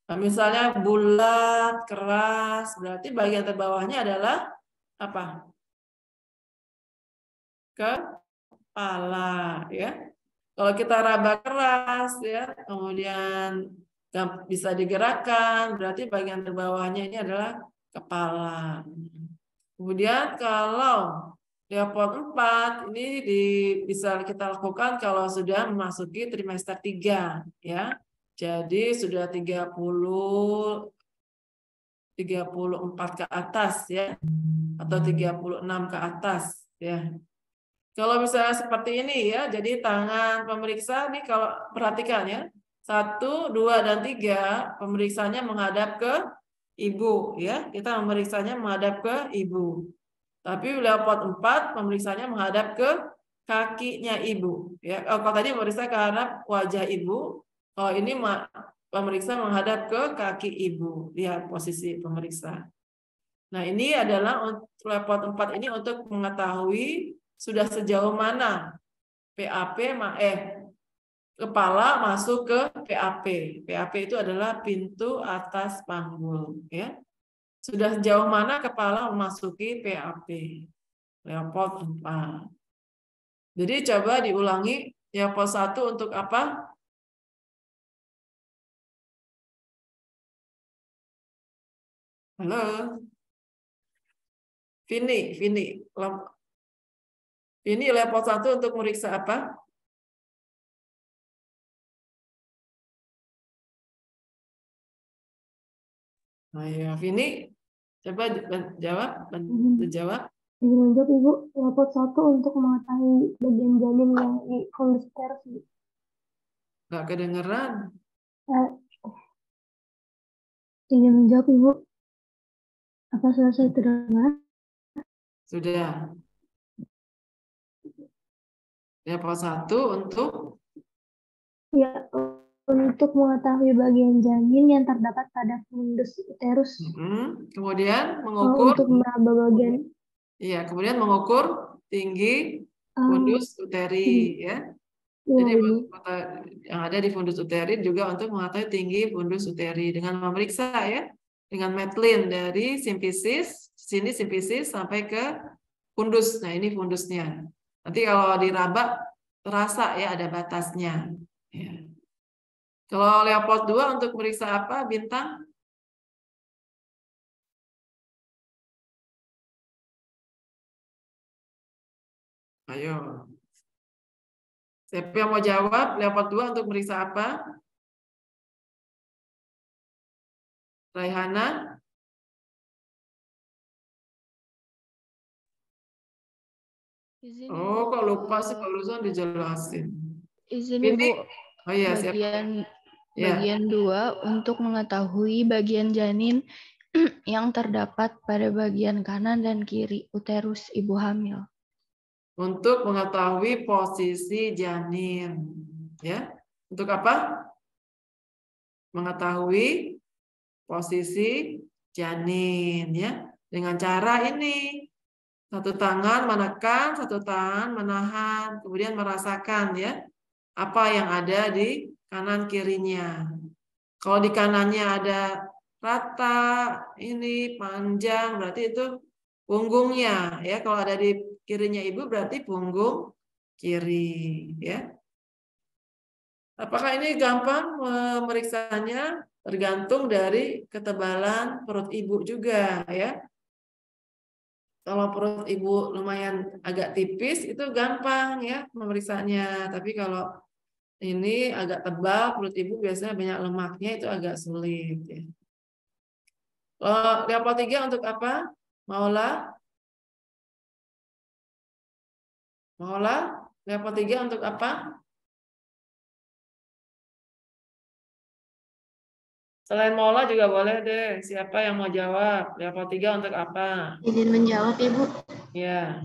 [SPEAKER 1] Nah, misalnya bulat, keras, berarti bagian terbawahnya adalah apa? Kepala ya. Kalau kita raba keras ya, kemudian bisa digerakkan, berarti bagian terbawahnya ini adalah kepala. Kemudian kalau Leopold 4 ini bisa kita lakukan kalau sudah memasuki trimester 3 ya. Jadi sudah 34 ke atas ya, atau 36 ke atas ya. Kalau misalnya seperti ini ya, jadi tangan pemeriksa nih kalau perhatikan ya, 1, 2, dan 3 pemeriksanya menghadap ke ibu ya, kita memeriksanya menghadap ke ibu. Tapi leopard 4 pemeriksanya menghadap ke kakinya ibu ya. Kalau tadi pemeriksa ke arah wajah ibu, kalau ini pemeriksa menghadap ke kaki ibu. Lihat posisi pemeriksa. Nah, ini adalah leopard 4 ini untuk mengetahui sudah sejauh mana kepala masuk ke PAP. PAP itu adalah pintu atas panggul ya. Sudah sejauh mana kepala memasuki PAP. Leopard 4. Jadi coba diulangi leopard 1 untuk apa? Halo. Vini. Ini leopard 1 untuk meriksa apa? Ayo, Vini. Coba jawab.
[SPEAKER 2] Izin menjawab Ibu, leopard 1 untuk mengetahui bagian janin yang di fundus uterus.
[SPEAKER 1] Nggak kedengeran.
[SPEAKER 2] Izin menjawab Ibu. Apa selesai terdengar?
[SPEAKER 1] Sudah. Leopard 1 untuk?
[SPEAKER 2] Ya, untuk mengetahui bagian janin yang terdapat pada fundus uterus.
[SPEAKER 1] Kemudian mengukur.
[SPEAKER 2] Untuk meraba bagian.
[SPEAKER 1] Iya, kemudian mengukur tinggi fundus uteri ya. Jadi yang ada di fundus uteri juga untuk mengetahui tinggi fundus uteri dengan memeriksa ya, dengan Matlin dari simfisis, sini simfisis sampai ke fundus. Nah, ini fundusnya. Nanti kalau diraba terasa ya ada batasnya. Ya. Kalau leopard 2 untuk meriksa apa, Bintang? Ayo. Siapa yang mau jawab? Leopard 2 untuk meriksa apa? Raihana?
[SPEAKER 5] Izin,
[SPEAKER 1] oh, kok lupa sih barusan dijelasin.
[SPEAKER 5] Izin
[SPEAKER 1] Ini?
[SPEAKER 5] Ibu.
[SPEAKER 1] Oh iya,
[SPEAKER 5] Bagian 2 untuk mengetahui bagian janin yang terdapat pada bagian kanan dan kiri uterus ibu hamil.
[SPEAKER 1] Untuk mengetahui posisi janin, ya. Untuk apa? Mengetahui posisi janin, ya. Dengan cara ini, satu tangan menekan, satu tangan menahan, kemudian merasakan, ya, apa yang ada di kanan kirinya. Kalau di kanannya ada rata, ini panjang, berarti itu punggungnya, ya. Kalau ada di kirinya ibu berarti punggung kiri, ya. Apakah ini gampang memeriksanya? Tergantung dari ketebalan perut ibu juga, ya. Kalau perut ibu lumayan agak tipis itu gampang ya memeriksanya. Tapi kalau ini agak tebal, perut ibu biasanya banyak lemaknya, itu agak sulit, ya. Leopard 3 untuk apa? Maula? Leopard 3 untuk apa? Selain Maula juga boleh deh. Siapa yang mau jawab? Leopard 3 untuk apa?
[SPEAKER 7] Izin menjawab, Ibu.
[SPEAKER 1] Ya.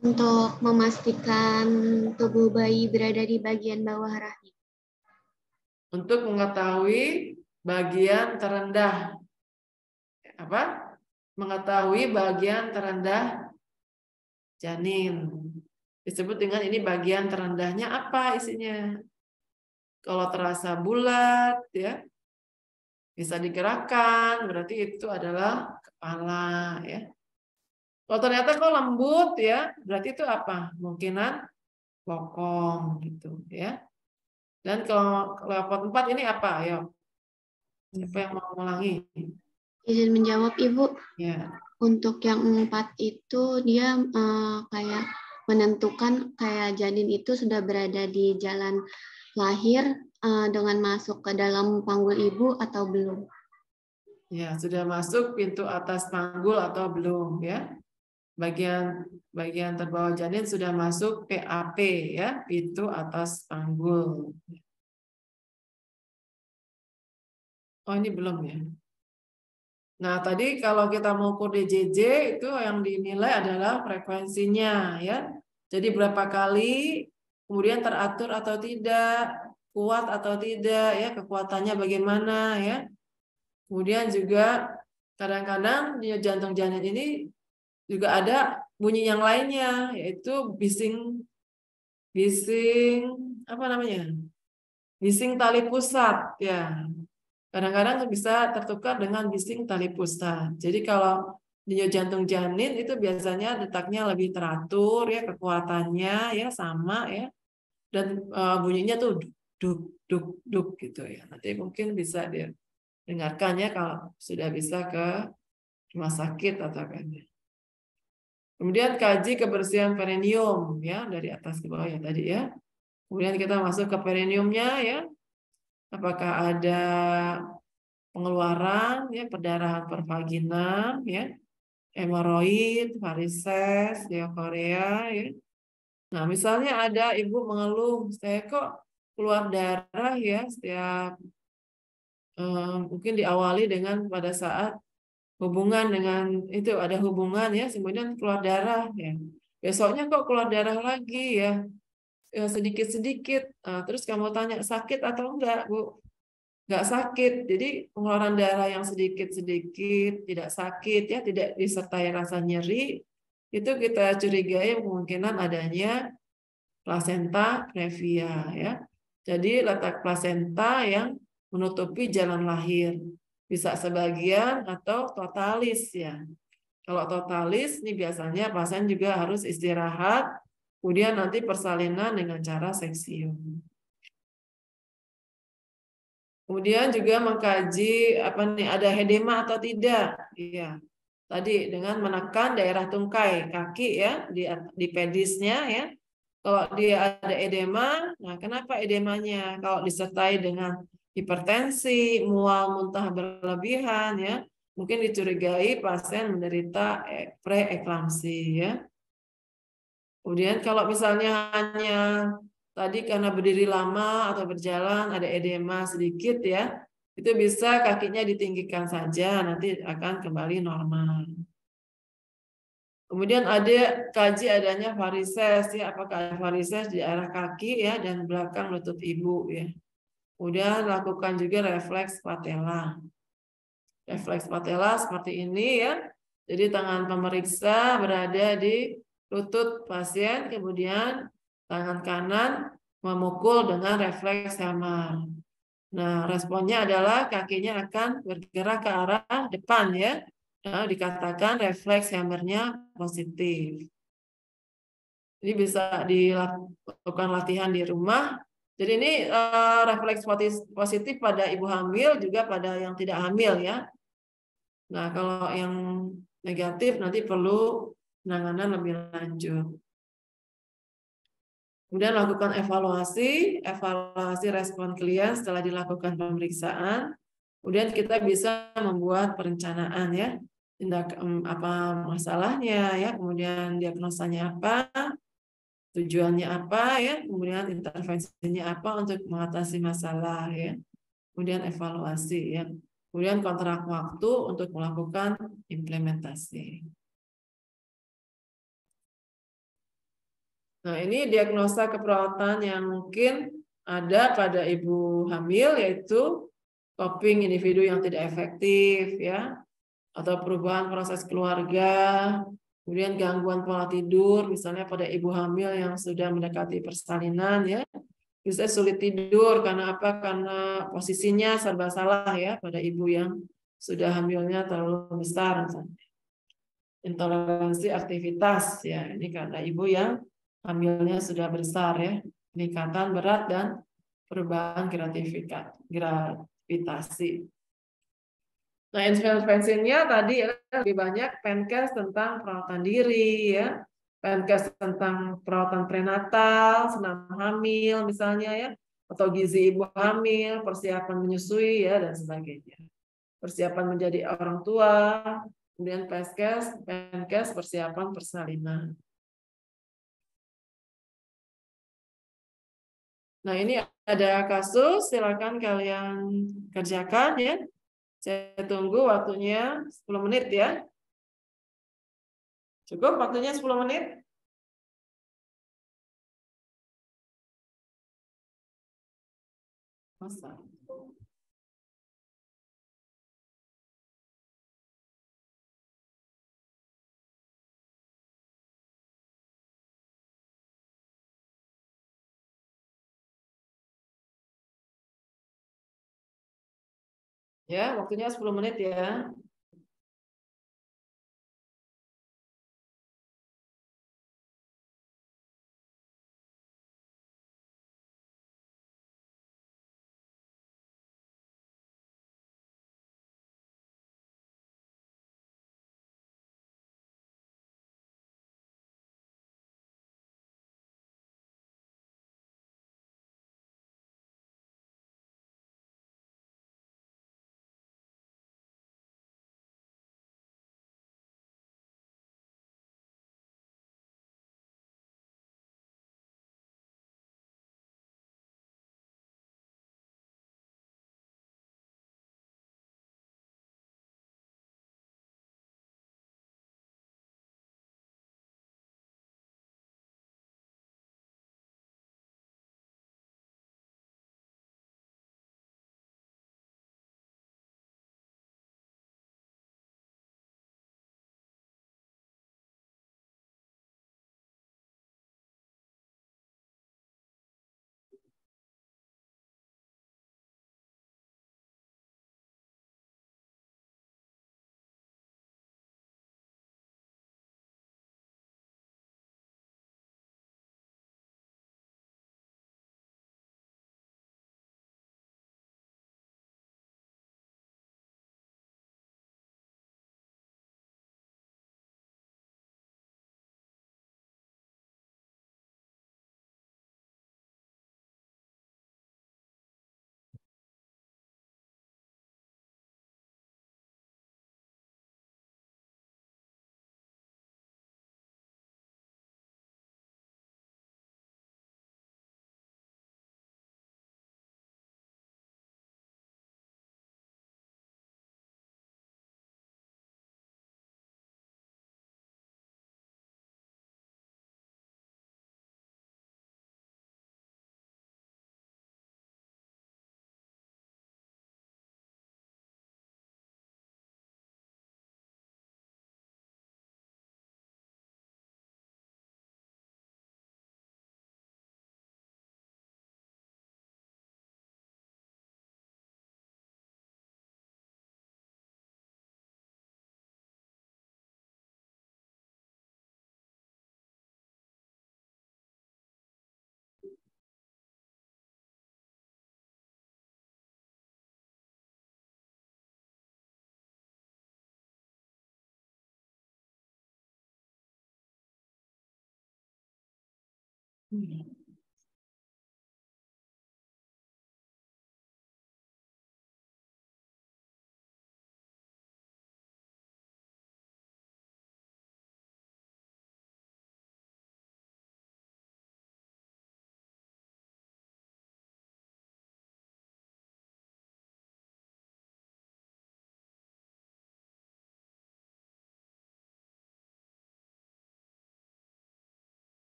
[SPEAKER 7] Untuk memastikan tubuh bayi berada di bagian bawah rahim.
[SPEAKER 1] Untuk mengetahui bagian terendah. Apa? Mengetahui bagian terendah janin. Disebut dengan ini bagian terendahnya apa isinya? Kalau terasa bulat, ya, bisa digerakkan, berarti itu adalah kepala, ya. Kalau ternyata kok lembut, ya, berarti itu apa? Kemungkinan bokong, gitu, ya. Dan kalau leopard 4 ini apa? Ayo, siapa yang mau ulangi?
[SPEAKER 7] Izin menjawab, Ibu.
[SPEAKER 1] Ya.
[SPEAKER 7] Untuk yang 4 itu dia kayak menentukan kayak janin itu sudah berada di jalan lahir dengan masuk ke dalam panggul ibu atau belum.
[SPEAKER 1] Ya, sudah masuk pintu atas panggul atau belum, ya. bagian terbawah janin sudah masuk PAP ya, pintu atas panggul. Oh ini belum ya. Nah tadi kalau kita mengukur DJJ itu yang dinilai adalah frekuensinya ya. Jadi berapa kali, kemudian teratur atau tidak, kuat atau tidak ya, kekuatannya bagaimana ya. Kemudian juga kadang-kadang denyut jantung janin ini juga ada bunyi yang lainnya, yaitu bising apa namanya? Bising tali pusat ya. Kadang-kadang bisa tertukar dengan bising tali pusat. Jadi kalau denyut jantung janin itu biasanya detaknya lebih teratur ya, kekuatannya ya sama ya. Dan bunyinya tuh duk duk duk gitu ya. Nanti mungkin bisa didengarkan ya kalau sudah bisa ke rumah sakit atau kan. Kemudian kaji kebersihan perineum ya, dari atas ke bawah ya tadi ya. Kemudian kita masuk ke perineumnya ya. Apakah ada pengeluaran ya, perdarahan pervaginam ya, hemoroid, varises, diarrea ya. Nah, misalnya ada ibu mengeluh, saya kok keluar darah ya setiap mungkin diawali dengan pada saat hubungan dengan itu ada hubungan ya, kemudian keluar darah ya. Besoknya kok keluar darah lagi ya, sedikit-sedikit. Terus kamu tanya sakit atau enggak, Bu? Enggak sakit. Jadi pengeluaran darah yang sedikit-sedikit, tidak sakit ya, tidak disertai rasa nyeri, itu kita curigai kemungkinan adanya plasenta previa ya. Jadi letak plasenta yang menutupi jalan lahir. Bisa sebagian atau totalis ya. Kalau totalis ini biasanya pasien juga harus istirahat, kemudian nanti persalinan dengan cara seksium. Kemudian juga mengkaji ada edema atau tidak. Iya. Tadi dengan menekan daerah tungkai kaki ya di pedisnya ya. Kalau dia ada edema, nah kenapa edemanya? Kalau disertai dengan hipertensi, mual, muntah berlebihan ya, mungkin dicurigai pasien menderita preeklamsi ya. Kemudian kalau misalnya hanya tadi karena berdiri lama atau berjalan ada edema sedikit ya, itu bisa kakinya ditinggikan saja, nanti akan kembali normal. Kemudian ada kaji adanya varises ya, apakah ada varises di arah kaki ya dan belakang lutut ibu ya. Kemudian lakukan juga refleks patella. Refleks patella seperti ini ya. Jadi tangan pemeriksa berada di lutut pasien, kemudian tangan kanan memukul dengan refleks hammer. Nah, responnya adalah kakinya akan bergerak ke arah depan ya. Nah, dikatakan refleks hammernya positif. Ini bisa dilakukan latihan di rumah. Jadi ini refleks positif pada ibu hamil juga pada yang tidak hamil ya. Nah, kalau yang negatif nanti perlu penanganan lebih lanjut. Kemudian lakukan evaluasi respon klien setelah dilakukan pemeriksaan. Kemudian kita bisa membuat perencanaan ya, apa masalahnya ya, kemudian diagnosanya apa, tujuannya apa ya, kemudian intervensinya apa untuk mengatasi masalah ya, kemudian evaluasi ya, kemudian kontrak waktu untuk melakukan implementasi. Nah, ini diagnosa keperawatan yang mungkin ada pada ibu hamil, yaitu coping individu yang tidak efektif, ya, atau perubahan proses keluarga, kemudian gangguan pola tidur, misalnya pada ibu hamil yang sudah mendekati persalinan, ya, bisa sulit tidur karena apa? Karena posisinya serba salah, ya, pada ibu yang sudah hamilnya terlalu besar, misalnya. Intoleransi aktivitas, ya, ini karena ibu yang hamilnya sudah besar ya, peningkatan berat dan perubahan gravitasi. Nah, intervensinya tadi lebih banyak penkes tentang perawatan diri ya, penkes tentang perawatan prenatal, senam hamil misalnya ya, atau gizi ibu hamil, persiapan menyusui ya dan sebagainya. Persiapan menjadi orang tua, Kemudian Penkes persiapan persalinan. Nah, ini ada kasus, silakan kalian kerjakan ya. Saya tunggu waktunya 10 menit ya. Cukup waktunya 10 menit? Masa? Ya, waktunya 10 menit ya.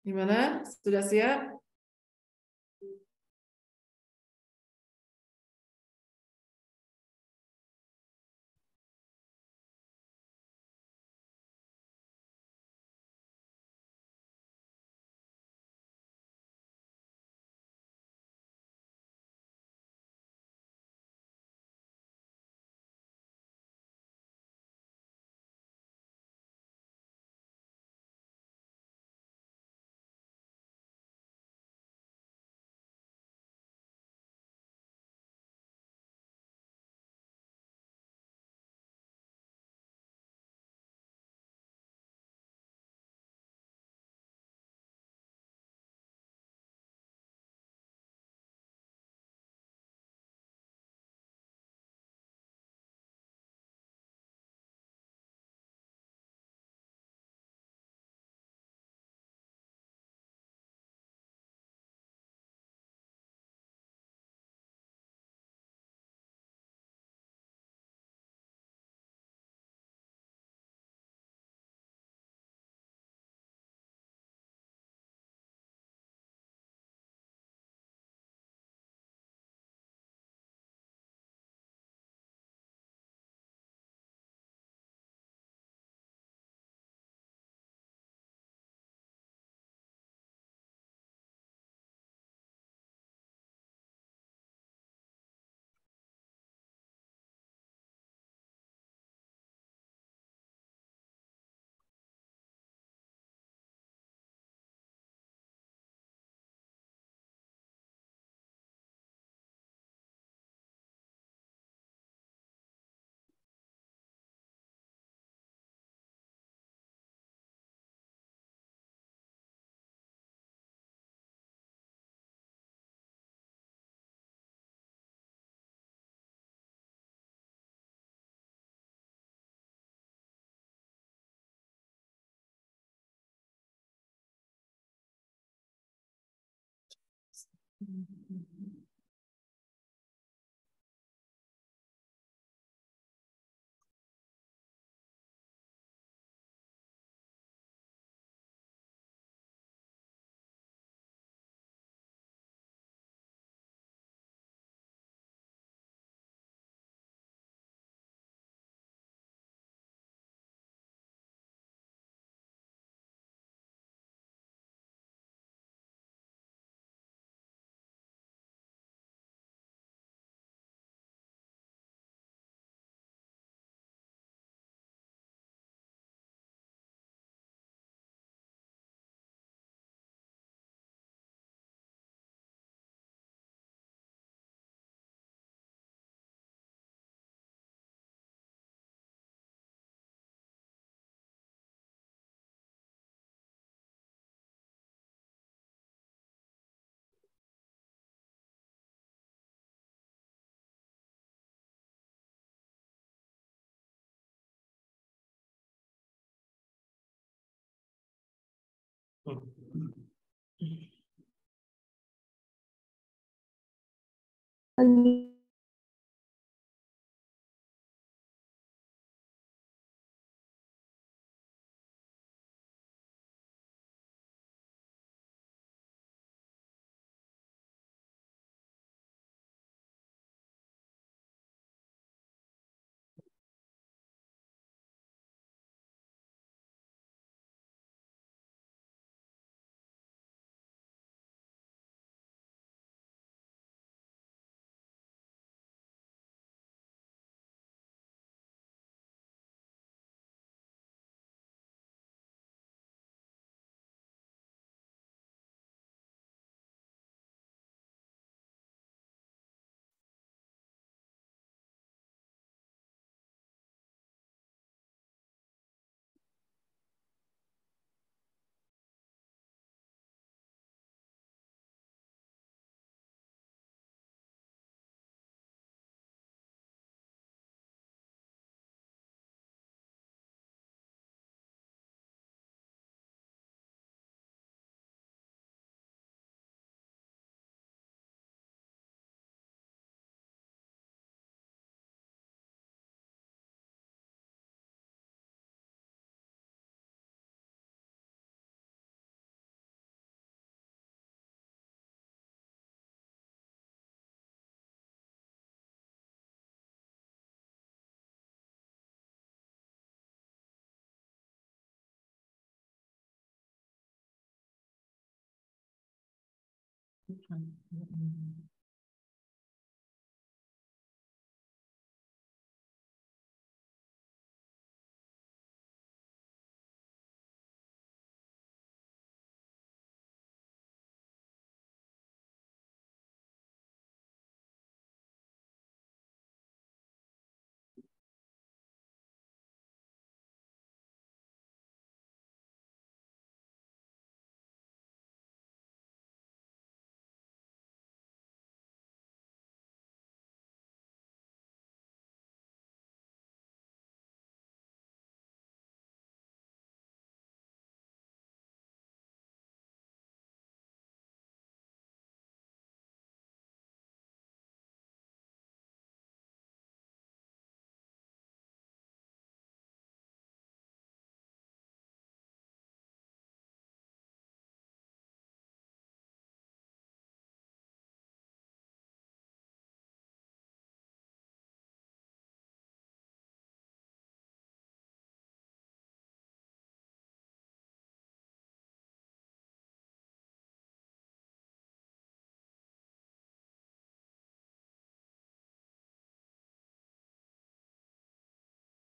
[SPEAKER 1] Gimana? Sudah siap?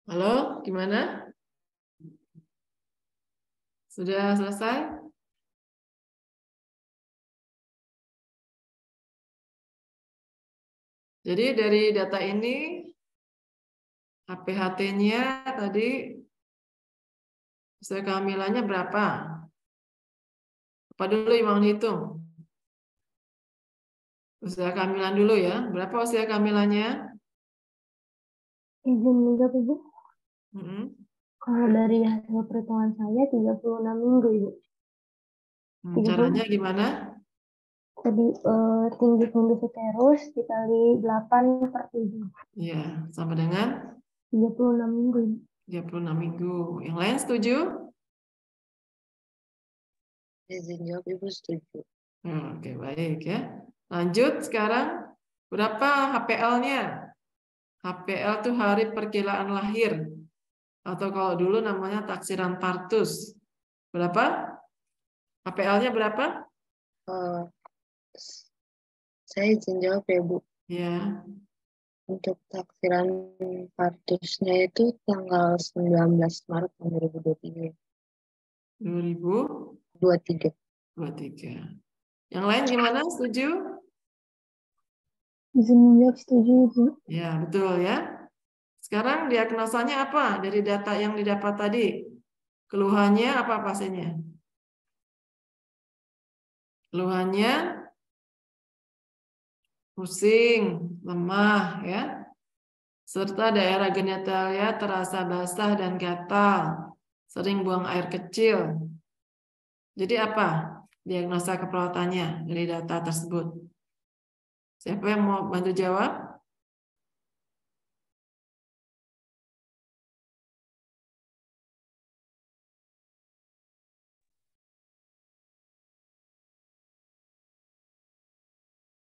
[SPEAKER 1] Halo, gimana? Sudah selesai? Jadi dari data ini HPHT-nya tadi usia kehamilannya berapa? Apa dulu yang mau hitung? Usia kehamilan dulu ya. Berapa usia kehamilannya?
[SPEAKER 2] Izin menjawab, Ibu.
[SPEAKER 1] Mm-mm.
[SPEAKER 2] Kalau dari hasil perhitungan saya 36 minggu, Ibu.
[SPEAKER 1] Caranya gimana?
[SPEAKER 2] Tadi tinggi fundus uterus dikali 8/7.
[SPEAKER 1] Ya, sama dengan
[SPEAKER 2] 36 minggu.
[SPEAKER 1] 36 minggu. Yang lain setuju?
[SPEAKER 5] Izin jawab Ibu setuju.
[SPEAKER 1] Oke, baik ya. Lanjut sekarang, berapa HPL-nya? HPL itu hari perkiraan lahir. Atau kalau dulu namanya taksiran partus. Berapa? HPL-nya berapa?
[SPEAKER 5] Saya izin jawab ya Bu.
[SPEAKER 1] Ya,
[SPEAKER 5] Untuk taksiran partusnya itu tanggal 19 Maret 2023.
[SPEAKER 1] 2023.
[SPEAKER 5] 23.
[SPEAKER 1] Yang lain gimana? Setuju?
[SPEAKER 2] Izin menjawab setuju, Ibu.
[SPEAKER 1] Ya, betul ya. Sekarang diagnosanya apa dari data yang didapat tadi? Keluhannya apa pasiennya? Keluhannya pusing, lemah ya. Serta daerah genitalia terasa basah dan gatal, sering buang air kecil. Jadi apa diagnosa keperawatannya dari data tersebut? Siapa yang mau bantu jawab?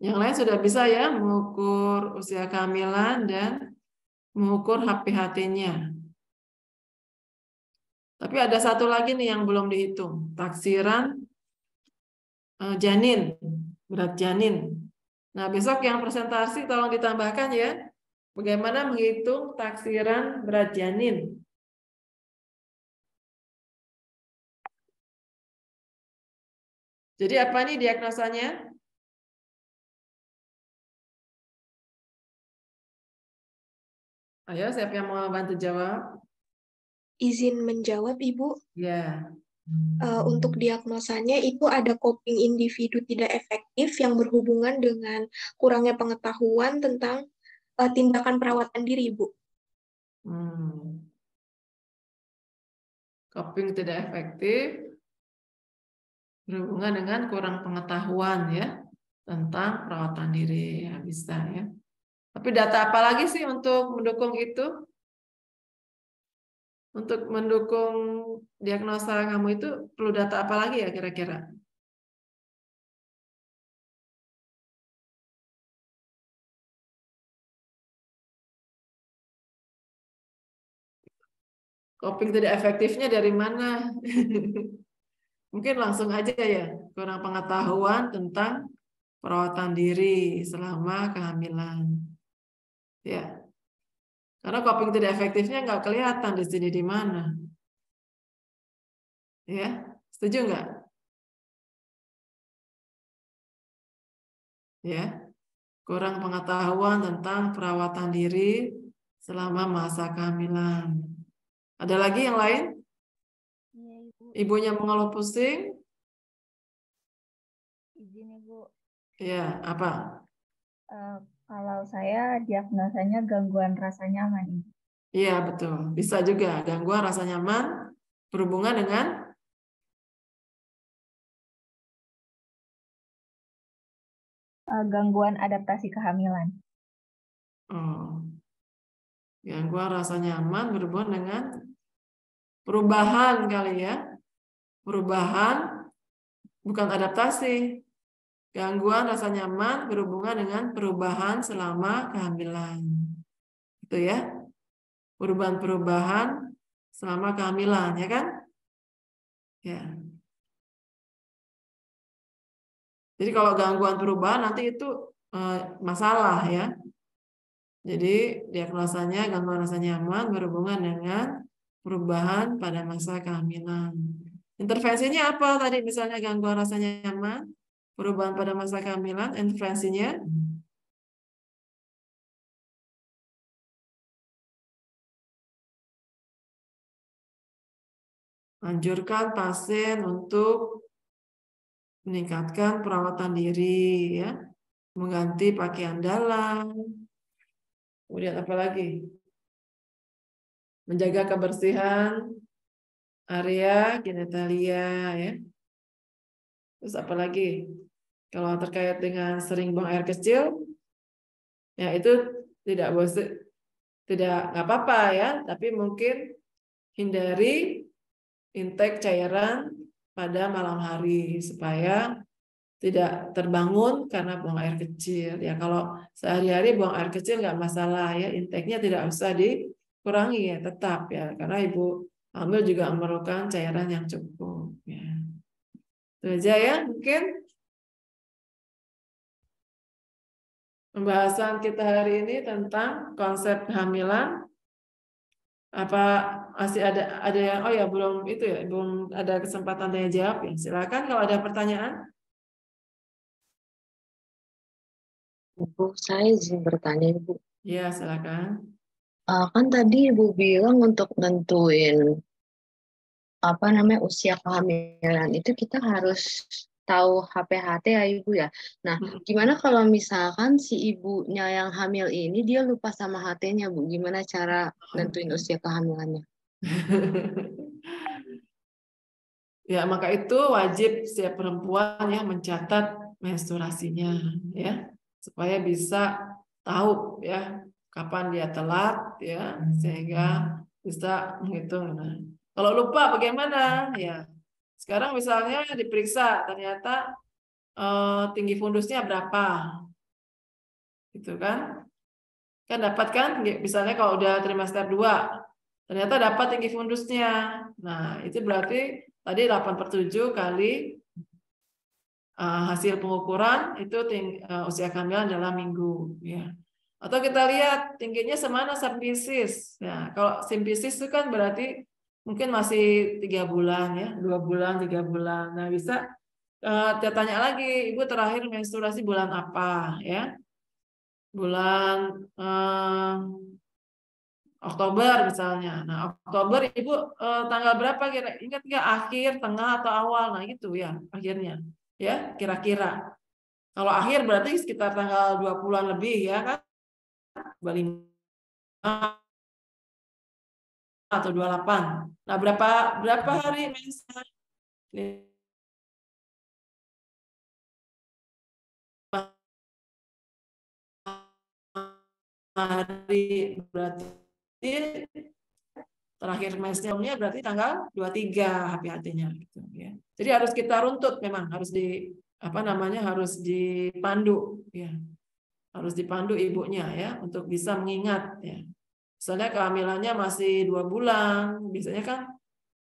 [SPEAKER 1] Yang lain sudah bisa ya mengukur usia kehamilan dan mengukur HPHT-nya. Tapi ada satu lagi nih yang belum dihitung, taksiran janin, berat janin. Nah, besok yang presentasi tolong ditambahkan ya, bagaimana menghitung taksiran berat janin. Jadi apa nih diagnosanya? Ayo, siapa yang mau bantu jawab?
[SPEAKER 4] Izin menjawab, Ibu.
[SPEAKER 1] Ya.
[SPEAKER 4] Untuk diagnosanya itu ada coping individu tidak efektif yang berhubungan dengan kurangnya pengetahuan tentang tindakan perawatan diri, Ibu.
[SPEAKER 1] Coping tidak efektif berhubungan dengan kurang pengetahuan ya tentang perawatan diri. Ya, bisa ya. Tapi data apa lagi sih untuk mendukung itu? Untuk mendukung diagnosa kamu itu perlu data apa lagi ya kira-kira? Coping tidak efektifnya dari mana? Mungkin langsung aja ya, kurang pengetahuan tentang perawatan diri selama kehamilan. Ya. Karena coping tidak efektifnya nggak kelihatan di sini di mana. Ya, setuju nggak? Ya, kurang pengetahuan tentang perawatan diri selama masa kehamilan. Ada lagi yang lain?
[SPEAKER 6] Iya, Ibu.
[SPEAKER 1] Ibunya mengeluh pusing?
[SPEAKER 6] Izin, Ibu.
[SPEAKER 1] Ya, apa?
[SPEAKER 6] Kalau saya diagnosanya gangguan rasa nyaman, Ibu.
[SPEAKER 1] Iya, betul. Bisa juga gangguan rasa nyaman berhubungan dengan
[SPEAKER 6] Gangguan adaptasi kehamilan.
[SPEAKER 1] Gangguan rasa nyaman berhubungan dengan perubahan kali ya. Perubahan bukan adaptasi. Gangguan rasa nyaman berhubungan dengan perubahan selama kehamilan. Itu ya. Perubahan-perubahan selama kehamilan, ya kan? Ya. Jadi kalau gangguan perubahan nanti itu masalah ya. Jadi diagnosanya gangguan rasa nyaman berhubungan dengan perubahan pada masa kehamilan. Intervensinya apa tadi misalnya gangguan rasa nyaman, perubahan pada masa kehamilan, intervensinya? Anjurkan pasien untuk meningkatkan perawatan diri ya, mengganti pakaian dalam. Kemudian apa lagi? Menjaga kebersihan area genitalia ya. Terus apa lagi? Kalau terkait dengan sering buang air kecil, ya itu tidak nggak apa-apa ya, tapi mungkin hindari intake cairan pada malam hari supaya tidak terbangun karena buang air kecil. Ya kalau sehari-hari buang air kecil nggak masalah ya, intake-nya tidak usah dikurangi ya, tetap ya, karena ibu hamil juga memerlukan cairan yang cukup. Ya. Itu aja ya mungkin. Pembahasan kita hari ini tentang konsep kehamilan. Apa masih ada yang oh ya belum itu ya, belum ada kesempatan tanya jawab ya. Silakan kalau ada pertanyaan.
[SPEAKER 8] Bu, saya izin bertanya, Ibu.
[SPEAKER 1] Ya, silakan.
[SPEAKER 8] Kan tadi Ibu bilang untuk nentuin usia kehamilan itu kita harus tahu HPHT ya Ibu ya. Nah, gimana kalau misalkan si ibunya yang hamil ini dia lupa sama HT-nya Bu? Gimana cara nentuin usia kehamilannya?
[SPEAKER 1] Ya, maka itu wajib setiap perempuan ya mencatat menstruasinya ya, supaya bisa tahu ya kapan dia telat ya, sehingga bisa menghitung. Nah, kalau lupa bagaimana ya? Sekarang misalnya diperiksa ternyata tinggi fundusnya berapa, gitu kan? Kan dapat kan? Misalnya kalau udah trimester 2, ternyata dapat tinggi fundusnya. Nah, itu berarti tadi 8/7 kali hasil pengukuran itu usia kehamilan dalam minggu. Ya. Atau kita lihat tingginya semana simpisis. Ya, kalau simpisis itu kan berarti mungkin masih 3 bulan ya, 2 bulan, 3 bulan. Nah, bisa kita tanya lagi, Ibu terakhir menstruasi bulan apa ya? Bulan Oktober misalnya. Nah, Oktober Ibu tanggal berapa kira? Ingat nggak akhir, tengah atau awal? Nah, gitu ya akhirnya. Ya, kira-kira. Kalau akhir berarti sekitar tanggal 20-an lebih ya kan? 25 atau 28. Nah, berapa hari menstruasi? Hari berarti terakhir menstruasinya berarti tanggal 23 HPHT-nya gitu ya. Jadi harus kita runtut, memang harus harus dipandu ya. Harus dipandu ibunya ya untuk bisa mengingat ya. Misalnya kehamilannya masih 2 bulan, biasanya kan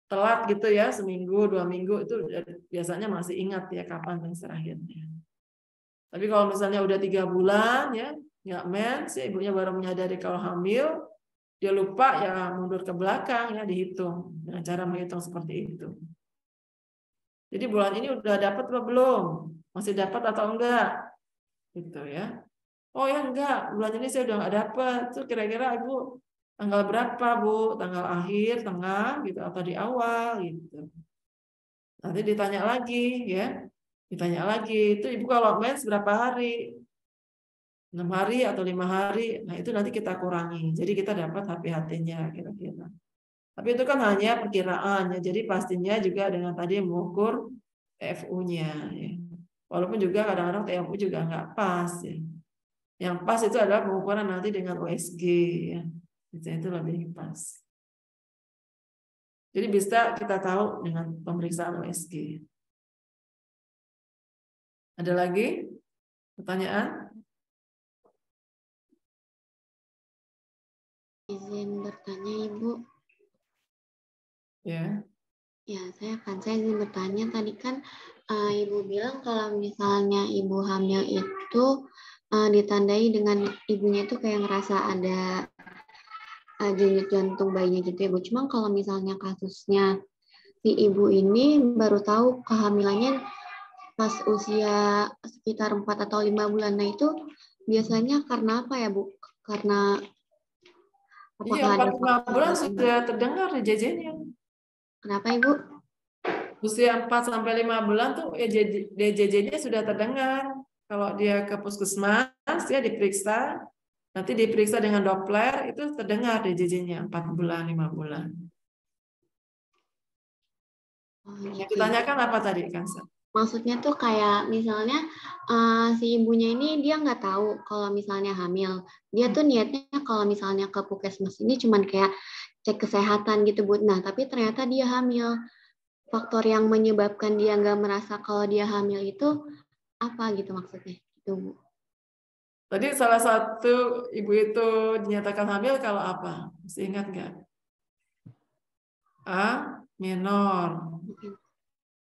[SPEAKER 1] telat gitu ya, seminggu 2 minggu itu biasanya masih ingat ya kapan mens terakhirnya. Tapi kalau misalnya udah 3 bulan ya nggak mens, ya, ibunya baru menyadari kalau hamil, dia lupa ya mundur ke belakang ya dihitung dengan cara menghitung seperti itu. Jadi bulan ini udah dapat atau belum? Masih dapat atau enggak? Gitu ya. Oh ya enggak, bulan ini saya udah nggak dapat. Itu kira-kira Ibu tanggal berapa Bu? Tanggal akhir, tengah gitu atau di awal gitu. Nanti ditanya lagi ya. Ditanya lagi, itu Ibu kalau mens berapa hari? 6 hari atau 5 hari. Nah, itu nanti kita kurangi. Jadi kita dapat HPHT-nya kira-kira. Tapi itu kan hanya perkiraan ya. Jadi pastinya juga dengan tadi mengukur TFU-nya ya. Walaupun juga kadang-kadang TFU juga nggak pas ya. Yang pas itu adalah pengukuran nanti dengan USG ya. Itu lebih pas. Jadi bisa kita tahu dengan pemeriksaan USG. Ada lagi pertanyaan?
[SPEAKER 7] Izin bertanya Ibu.
[SPEAKER 1] Ya.
[SPEAKER 7] Ya, saya izin bertanya. Tadi kan Ibu bilang kalau misalnya Ibu hamil itu ditandai dengan ibunya itu kayak ngerasa ada denyut jantung bayinya gitu ya Bu. Cuma kalau misalnya kasusnya si ibu ini baru tahu kehamilannya pas usia sekitar 4 atau 5 bulan. Nah itu biasanya karena apa ya Bu? Karena
[SPEAKER 1] Iya, 4-5 bulan sudah terdengar DJJ-nya.
[SPEAKER 7] Kenapa Ibu?
[SPEAKER 1] Usia 4-5 bulan tuh ya DJJ-nya sudah terdengar. Kalau dia ke puskesmas, ya diperiksa, nanti diperiksa dengan Doppler, itu terdengar DJJ-nya 4 bulan, 5 bulan.
[SPEAKER 7] Oh, gitu.
[SPEAKER 1] Yang ditanyakan apa tadi, Kansa?
[SPEAKER 7] Maksudnya tuh kayak misalnya si ibunya ini dia nggak tahu kalau misalnya hamil. Dia tuh niatnya kalau misalnya ke puskesmas ini cuman kayak cek kesehatan gitu Bu. Nah tapi ternyata dia hamil. Faktor yang menyebabkan dia nggak merasa kalau dia hamil itu apa gitu maksudnya? Itu Bu.
[SPEAKER 1] Tadi salah satu ibu itu dinyatakan hamil kalau apa? Masih ingat nggak? A minor.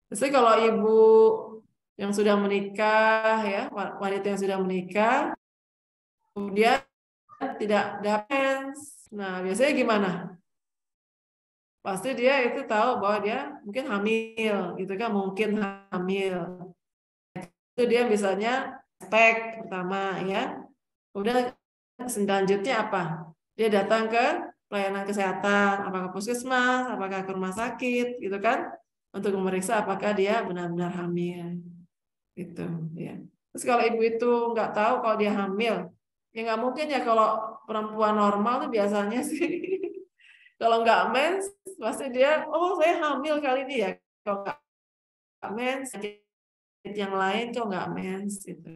[SPEAKER 1] Jadi kalau ibu yang sudah menikah, ya wanita yang sudah menikah, kemudian tidak dapat, nah biasanya gimana? Pasti dia itu tahu bahwa dia mungkin hamil, gitu kan? Mungkin hamil. Itu dia misalnya spek pertama, ya. Kemudian selanjutnya apa? Dia datang ke pelayanan kesehatan, apakah puskesmas, apakah ke rumah sakit, gitu kan? Untuk memeriksa apakah dia benar-benar hamil, gitu, ya. Terus kalau ibu itu nggak tahu kalau dia hamil, ya nggak mungkin ya kalau perempuan normal tuh biasanya sih kalau nggak mens pasti dia, oh saya hamil kali ini ya. Kalau nggak mens, sakit yang lain kok nggak mens gitu.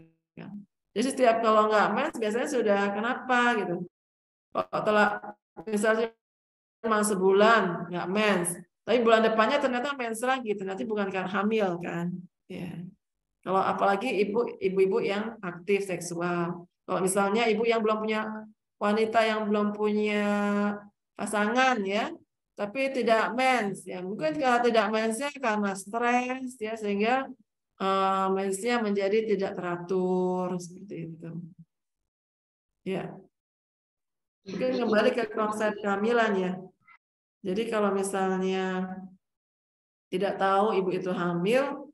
[SPEAKER 1] Jadi setiap kalau nggak mens biasanya sudah kenapa gitu. Kalau telah misalnya cuma sebulan nggak mens, tapi bulan depannya ternyata mens lagi, ternyata bukan karena hamil kan. Ya. Kalau apalagi ibu-ibu yang aktif seksual. Kalau misalnya ibu yang belum punya wanita yang belum punya pasangan ya, tapi tidak mens ya. Mungkin kalau tidak mensnya karena stres ya sehingga mensnya menjadi tidak teratur seperti itu. Ya. Mungkin kembali ke konsep kehamilan ya. Jadi kalau misalnya tidak tahu ibu itu hamil,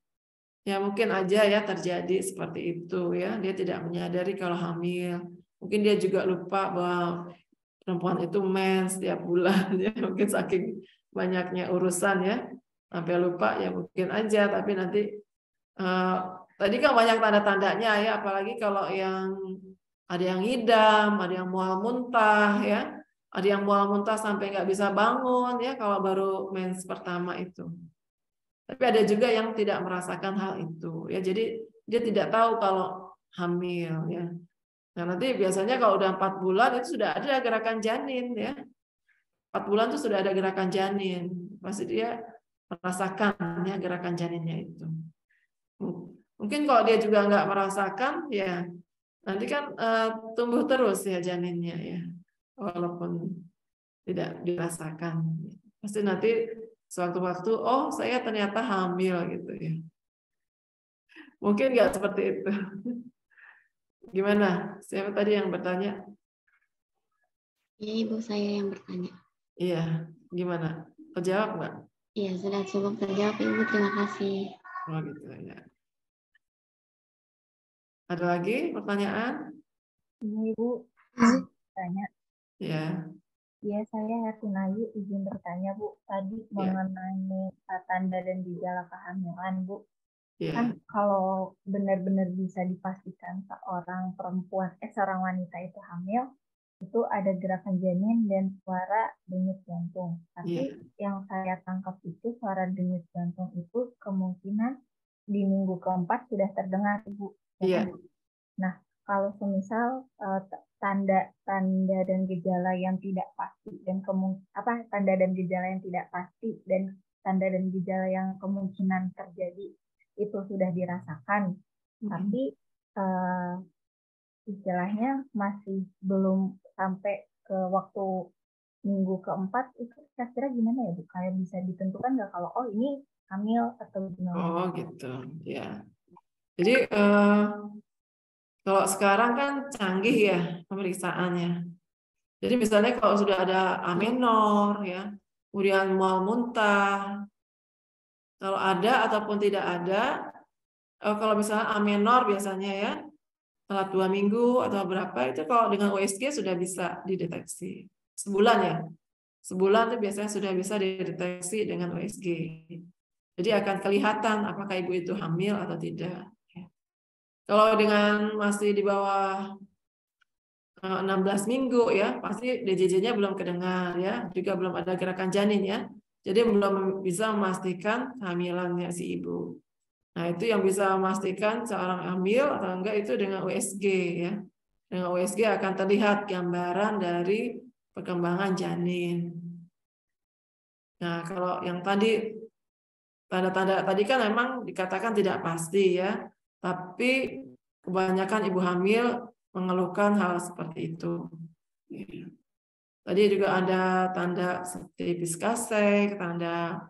[SPEAKER 1] ya mungkin aja ya terjadi seperti itu ya. Dia tidak menyadari kalau hamil. Mungkin dia juga lupa bahwa perempuan itu mens setiap bulan ya. Mungkin saking banyaknya urusan ya. Sampai lupa ya mungkin aja. Tapi nanti tadi kan banyak tanda-tandanya ya. Apalagi kalau yang ada yang ngidam, ada yang mual muntah ya. Ada yang mual muntah sampai nggak bisa bangun ya kalau baru mens pertama itu. Tapi ada juga yang tidak merasakan hal itu ya. Jadi dia tidak tahu kalau hamil ya. Nah, nanti biasanya kalau udah 4 bulan itu sudah ada gerakan janin ya. 4 bulan itu sudah ada gerakan janin. Pasti dia merasakan ya gerakan janinnya itu. Mungkin kalau dia juga nggak merasakan ya nanti kan tumbuh terus ya janinnya ya. Walaupun tidak dirasakan. Pasti nanti sewaktu-waktu, oh saya ternyata hamil gitu ya. Mungkin nggak seperti itu. Gimana? Siapa tadi yang bertanya?
[SPEAKER 7] Iya, Ibu saya yang bertanya.
[SPEAKER 1] Iya, gimana? Terjawab nggak?
[SPEAKER 7] Iya, sudah cukup terjawab Ibu, terima kasih.
[SPEAKER 1] Oh gitu ya. Ada lagi pertanyaan?
[SPEAKER 6] Ibu, tanya.
[SPEAKER 1] Ya.
[SPEAKER 6] Ya, saya Hertinayu izin bertanya, Bu. Tadi mengenai tanda dan gejala kehamilan, Bu. Kan kalau benar-benar bisa dipastikan seorang perempuan, seorang wanita itu hamil, itu ada gerakan janin dan suara denyut jantung. Tapi yang saya tangkap itu suara denyut jantung itu kemungkinan di minggu keempat sudah terdengar, Ibu.
[SPEAKER 1] Iya.
[SPEAKER 6] Nah, kalau semisal tanda-tanda dan gejala yang tidak pasti dan tanda dan gejala yang tidak pasti dan tanda dan gejala yang kemungkinan terjadi itu sudah dirasakan, tapi istilahnya masih belum sampai ke waktu minggu keempat, itu kira-kira gimana ya Bu? Kayak bisa ditentukan nggak kalau oh ini hamil atau gimana?
[SPEAKER 1] Oh gitu, ya. Jadi kalau sekarang kan canggih ya pemeriksaannya. Jadi misalnya kalau sudah ada A minor ya, kemudian mual muntah, kalau ada ataupun tidak ada, kalau misalnya A minor biasanya ya, setelah 2 minggu atau berapa itu kalau dengan USG sudah bisa dideteksi. Sebulan ya. Sebulan itu biasanya sudah bisa dideteksi dengan USG. Jadi akan kelihatan apakah ibu itu hamil atau tidak. Kalau dengan masih di bawah 16 minggu ya, pasti DJJ-nya belum kedengar ya, juga belum ada gerakan janin ya. Jadi belum bisa memastikan kehamilannya si ibu. Nah, itu yang bisa memastikan seorang hamil atau enggak itu dengan USG ya. Dengan USG akan terlihat gambaran dari perkembangan janin. Nah, kalau yang tadi tanda-tanda tadi kan memang dikatakan tidak pasti ya, tapi kebanyakan ibu hamil mengeluhkan hal seperti itu. Tadi juga ada tanda seperti Piscasek, tanda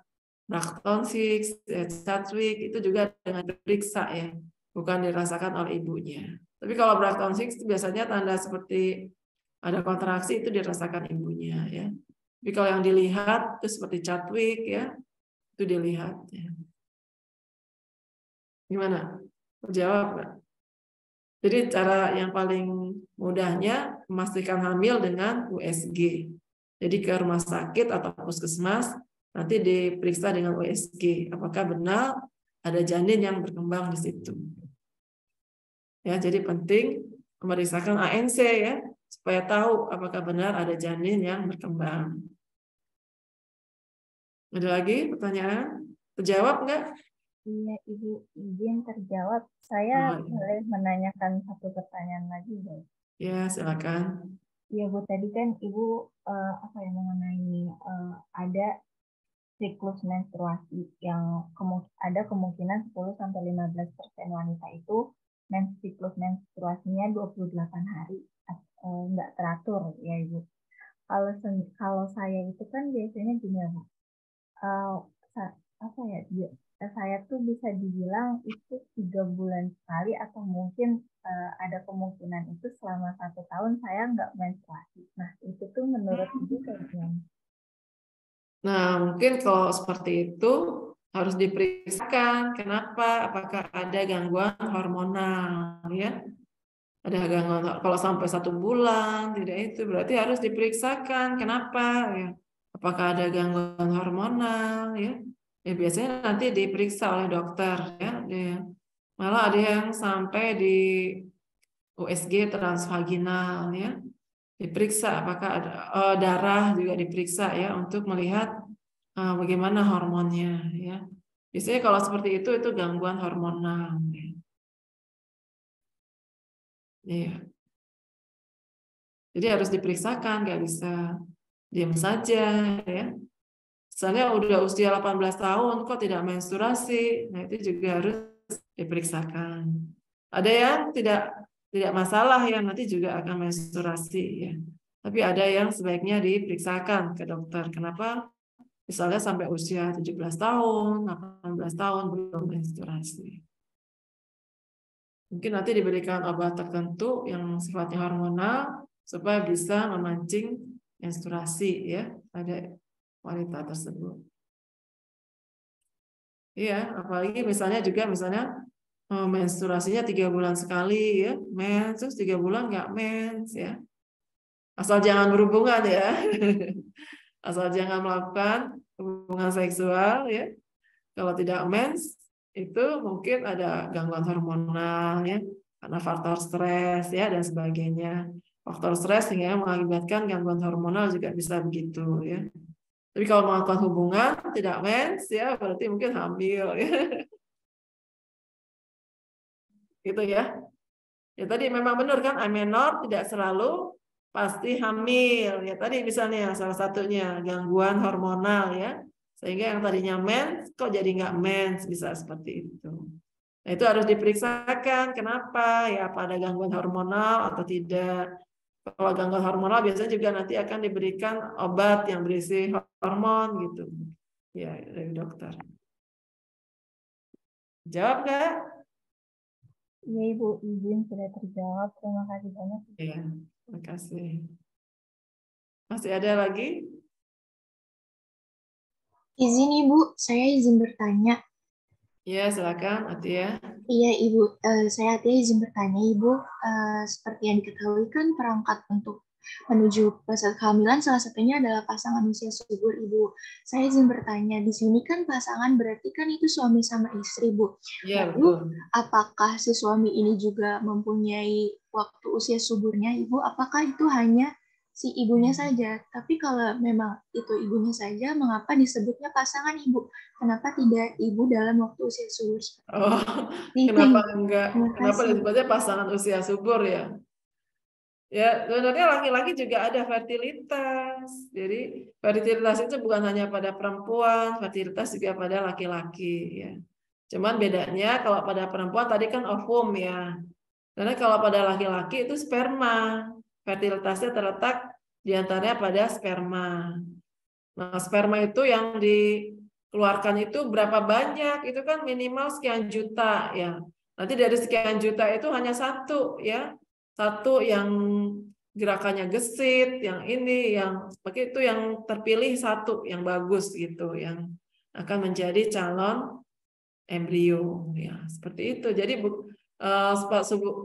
[SPEAKER 1] Bracton 6, Chadwick, itu juga dengan diperiksa ya, bukan dirasakan oleh ibunya. Tapi kalau Bracton 6 biasanya tanda seperti ada kontraksi itu dirasakan ibunya ya. Tapi kalau yang dilihat itu seperti Chadwick ya, itu dilihat ya. Gimana? Jawab nggak? Jadi cara yang paling mudahnya memastikan hamil dengan USG. Jadi ke rumah sakit atau puskesmas nanti diperiksa dengan USG. Apakah benar ada janin yang berkembang di situ? Ya, jadi penting memeriksakan ANC ya supaya tahu apakah benar ada janin yang berkembang. Ada lagi pertanyaan? Terjawab nggak?
[SPEAKER 6] Iya, Ibu izin terjawab. Saya boleh menanyakan satu pertanyaan lagi, Bu?
[SPEAKER 1] Ya, silakan.
[SPEAKER 6] Iya, Bu. Tadi kan Ibu mengenai ada siklus menstruasi yang ada kemungkinan 10-15% wanita itu siklus menstruasinya 28 hari, nggak teratur ya, Ibu. Kalau saya itu kan biasanya gini, Bu. Saya tuh bisa dibilang itu 3 bulan sekali atau mungkin ada kemungkinan itu selama 1 tahun saya nggak menstruasi. Nah, itu tuh menurut Ibu kayak gimana?
[SPEAKER 1] Nah, mungkin kalau seperti itu harus diperiksakan. Kenapa? Apakah ada gangguan hormonal ya? Ada gangguan kalau sampai 1 bulan tidak itu berarti harus diperiksakan. Kenapa? Ya. Apakah ada gangguan hormonal ya? Ya biasanya nanti diperiksa oleh dokter ya. Malah ada yang sampai di USG transvaginal ya. Diperiksa apakah ada darah juga diperiksa ya untuk melihat bagaimana hormonnya ya. Biasanya kalau seperti itu gangguan hormonal. Iya. Jadi harus diperiksakan, nggak bisa diam saja ya. Misalnya udah usia 18 tahun kok tidak menstruasi, nah itu juga harus diperiksakan. Ada yang tidak masalah yang nanti juga akan menstruasi ya. Tapi ada yang sebaiknya diperiksakan ke dokter. Kenapa? Misalnya sampai usia 17 tahun, 18 tahun belum menstruasi. Mungkin nanti diberikan obat tertentu yang sifatnya hormonal supaya bisa memancing menstruasi ya pada wanita tersebut. Iya, apalagi misalnya menstruasinya 3 bulan sekali ya, mens, terus 3 bulan nggak mens ya. Asal jangan berhubungan ya. Asal jangan melakukan hubungan seksual ya. Kalau tidak mens itu mungkin ada gangguan hormonal ya, karena faktor stres ya dan sebagainya. Faktor stres hingga mengakibatkan gangguan hormonal juga bisa begitu ya. Tapi kalau melakukan hubungan tidak mens ya berarti mungkin hamil ya. Gitu ya. Ya tadi memang benar kan amenorrhea tidak selalu pasti hamil. Ya tadi misalnya salah satunya gangguan hormonal ya. Sehingga yang tadinya mens kok jadi nggak mens, bisa seperti itu. Nah, itu harus diperiksakan kenapa ya, apa ada gangguan hormonal atau tidak. Kalau gangguan hormonal biasanya juga nanti akan diberikan obat yang berisi hormon gitu. Ya, dari dokter. Jawab nggak?
[SPEAKER 6] Iya, Ibu, izin sudah terjawab. Terima kasih banyak.
[SPEAKER 1] Iya, terima kasih. Masih ada lagi?
[SPEAKER 4] Izin Ibu, saya izin bertanya.
[SPEAKER 1] Ya, silakan Atia.
[SPEAKER 4] Iya Ibu, saya Atia izin bertanya Ibu. Seperti yang diketahui kan perangkat untuk menuju proses kehamilan salah satunya adalah pasangan usia subur Ibu. Saya izin bertanya, di sini kan pasangan berarti kan itu suami sama istri Bu.
[SPEAKER 1] Iya,
[SPEAKER 4] betul. Apakah si suami ini juga mempunyai waktu usia suburnya Ibu? Apakah itu hanya si ibunya saja. Tapi kalau memang itu ibunya saja, mengapa disebutnya pasangan ibu? Kenapa tidak ibu dalam waktu usia subur?
[SPEAKER 1] Oh,
[SPEAKER 4] Itu
[SPEAKER 1] kenapa
[SPEAKER 4] Ibu.
[SPEAKER 1] enggak?
[SPEAKER 4] Terima
[SPEAKER 1] Kenapa
[SPEAKER 4] kasih.
[SPEAKER 1] disebutnya pasangan usia subur ya? Ya, sebenarnya laki-laki juga ada fertilitas. Jadi fertilitas itu bukan hanya pada perempuan, fertilitas juga pada laki-laki ya. Cuman bedanya kalau pada perempuan tadi kan ovum ya. Karena kalau pada laki-laki itu sperma. Fertilitasnya terletak diantaranya pada sperma. Nah, sperma itu yang dikeluarkan itu berapa banyak? Itu kan minimal sekian juta ya. Nanti dari sekian juta itu hanya satu ya. Satu yang gerakannya gesit, yang ini, yang seperti itu yang terpilih satu yang bagus gitu, yang akan menjadi calon embrio ya seperti itu. Jadi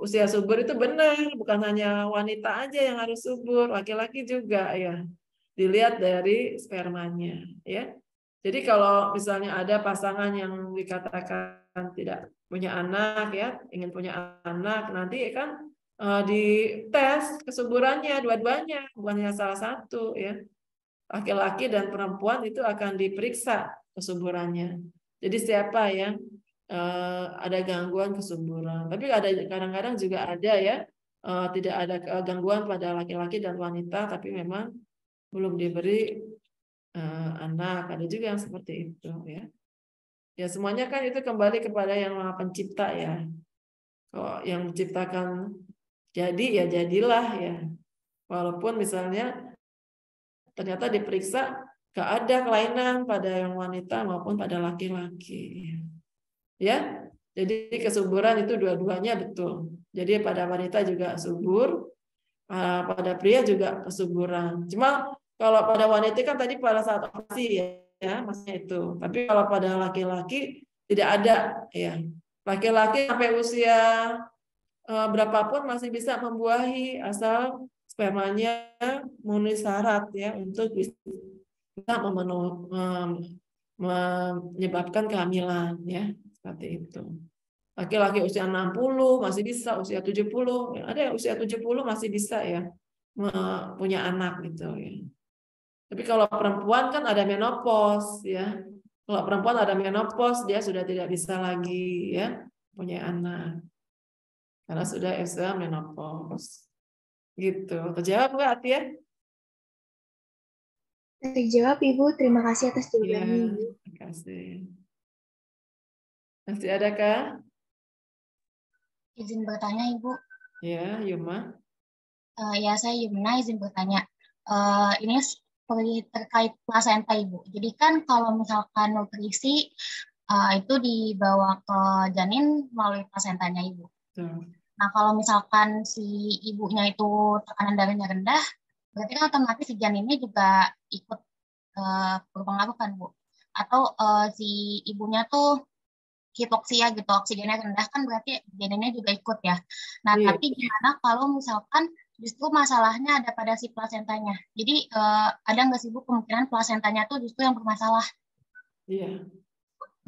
[SPEAKER 1] usia subur itu benar, bukan hanya wanita aja yang harus subur, laki-laki juga ya. Dilihat dari spermanya ya. Jadi kalau misalnya ada pasangan yang dikatakan tidak punya anak ya, ingin punya anak, nanti kan dites kesuburannya dua-duanya, bukan hanya salah satu ya. Laki-laki dan perempuan itu akan diperiksa kesuburannya. Jadi siapa yang ada gangguan kesuburan. Tapi ada kadang-kadang juga ada ya tidak ada gangguan pada laki-laki dan wanita, tapi memang belum diberi anak. Ada juga yang seperti itu ya. Ya semuanya kan itu kembali kepada yang Maha Pencipta ya. Kalau yang menciptakan jadi ya jadilah ya. Walaupun misalnya ternyata diperiksa gak ada kelainan pada yang wanita maupun pada laki-laki. Ya, jadi kesuburan itu dua-duanya betul. Jadi pada wanita juga subur, pada pria juga kesuburan. Cuma kalau pada wanita kan tadi pada saat operasi ya, maksudnya itu. Tapi kalau pada laki-laki tidak ada ya. Laki-laki sampai usia berapapun masih bisa membuahi asal spermanya memenuhi syarat ya untuk bisa menyebabkan kehamilan ya seperti itu. Laki-laki usia 60 masih bisa, usia 70 ada yang usia 70 masih bisa ya punya anak gitu ya. Tapi kalau perempuan kan ada menopause ya. Kalau perempuan ada menopause dia sudah tidak bisa lagi ya punya anak. Karena sudah usia menopause. Gitu. Terjawab nggak Atia?
[SPEAKER 4] Terjawab Ibu, terima kasih atas jawabannya
[SPEAKER 1] Ya,
[SPEAKER 4] Ibu.
[SPEAKER 1] terima kasih. Masih adakah?
[SPEAKER 9] Izin bertanya Ibu.
[SPEAKER 1] Ya, Yuma.
[SPEAKER 9] Ya, saya Yumna izin bertanya. Ini terkait plasenta Ibu. Jadi kan kalau misalkan nutrisi itu dibawa ke janin melalui plasentanya Ibu. Nah, kalau misalkan si ibunya itu tekanan darahnya rendah, berarti kan otomatis si janinnya juga ikut berpengaruh kan Bu. Atau si ibunya tuh hipoksia gitu, oksigennya rendah kan berarti janinnya juga ikut ya. Nah, tapi gimana kalau misalkan justru masalahnya ada pada si plasentanya. Jadi ada nggak sih Bu kemungkinan plasentanya tuh justru yang bermasalah?
[SPEAKER 1] Iya.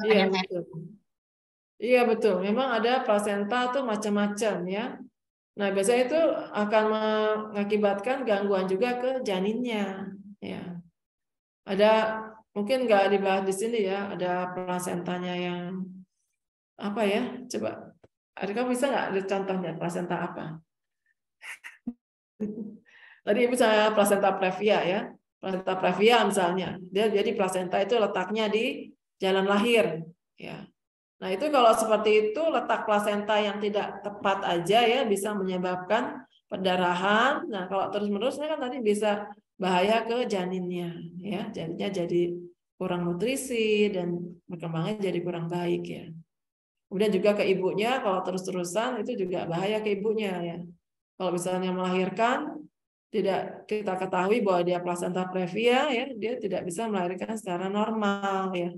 [SPEAKER 1] Iya betul. Iya betul. Memang ada plasenta tuh macam-macam ya. Nah biasanya itu akan mengakibatkan gangguan juga ke janinnya. Ya. Ada mungkin nggak dibahas di sini ya. Ada plasentanya yang apa ya? Coba. Kamu bisa nggak ada contohnya plasenta apa? Tadi Ibu saya plasenta previa ya. Plasenta previa misalnya. Jadi plasenta itu letaknya di jalan lahir. Ya. Nah itu kalau seperti itu letak plasenta yang tidak tepat aja ya bisa menyebabkan perdarahan. Nah kalau terus-menerusnya kan tadi bisa bahaya ke janinnya. Ya, janinnya jadi kurang nutrisi dan berkembangnya jadi kurang baik ya. Kemudian juga ke ibunya kalau terus-terusan itu juga bahaya ke ibunya ya. Kalau misalnya melahirkan tidak kita ketahui bahwa dia plasenta previa ya, dia tidak bisa melahirkan secara normal ya.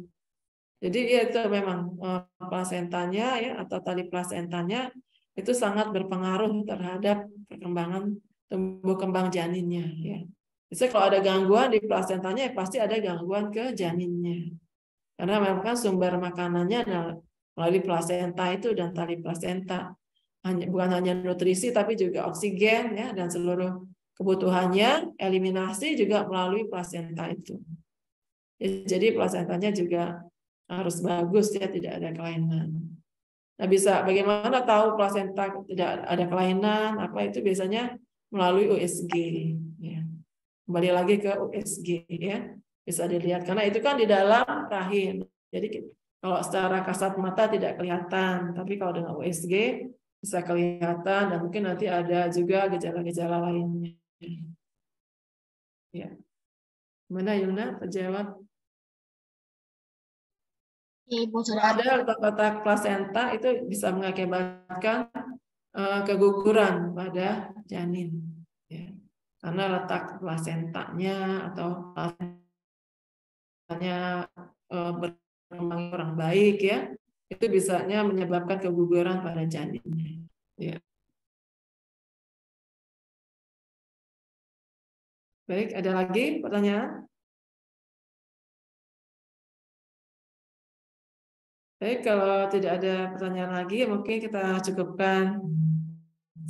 [SPEAKER 1] Jadi ya itu memang plasentanya ya atau tali plasentanya itu sangat berpengaruh terhadap perkembangan tumbuh kembang janinnya ya. Jadi kalau ada gangguan di plasentanya ya pasti ada gangguan ke janinnya. Karena memang kan sumber makanannya adalah melalui plasenta itu dan tali plasenta. Bukan hanya nutrisi tapi juga oksigen ya dan seluruh kebutuhannya, eliminasi juga melalui plasenta itu. Jadi plasentanya juga harus bagus ya, tidak ada kelainan. Nah, bagaimana tahu plasenta tidak ada kelainan? Apa itu biasanya melalui USG. Ya. Kembali lagi ke USG ya, bisa dilihat karena itu kan di dalam rahim. Jadi kalau secara kasat mata tidak kelihatan, tapi kalau dengan USG bisa kelihatan dan mungkin nanti ada juga gejala-gejala lainnya. Ya. Gimana Yuna? Terjawab?
[SPEAKER 9] Ibu sudah
[SPEAKER 1] Ada letak-letak plasenta itu bisa mengakibatkan keguguran pada janin. Ya. Karena letak plasentanya atau plasentanya berkembang kurang baik ya, itu bisanya menyebabkan keguguran pada janinnya. Ya. Baik, ada lagi pertanyaan? Baik, kalau tidak ada pertanyaan lagi, mungkin kita cukupkan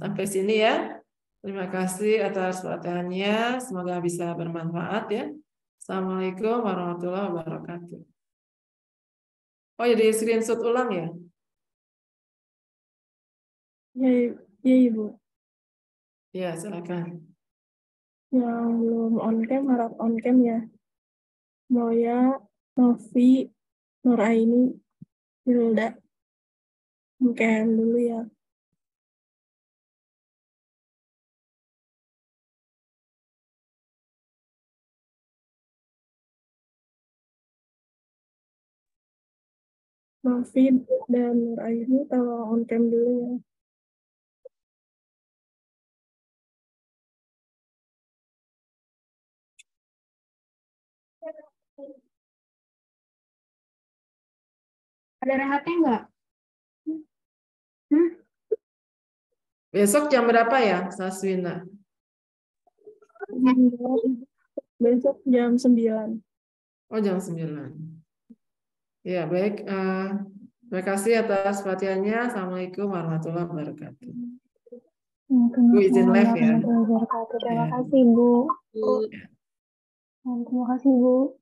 [SPEAKER 1] sampai sini ya. Terima kasih atas perhatiannya. Semoga bisa bermanfaat ya. Assalamualaikum warahmatullahi wabarakatuh. Oh, jadi screenshot ulang ya?
[SPEAKER 10] Ya, Ibu.
[SPEAKER 1] Ya, silakan.
[SPEAKER 10] Yang belum on cam harap on cam ya. Moya, Novi, Nuraini, Hilda. On cam dulu ya. Novi dan Nuraini tolong on cam dulu ya. Ada rehatnya nggak?
[SPEAKER 1] Besok jam berapa ya, Saswina?
[SPEAKER 10] Besok jam 9.
[SPEAKER 1] Oh, jam 9. Ya, baik. Terima kasih atas perhatiannya. Assalamualaikum warahmatullahi wabarakatuh. Bu izin live ya.
[SPEAKER 10] Terima kasih, Bu. Terima kasih, Bu.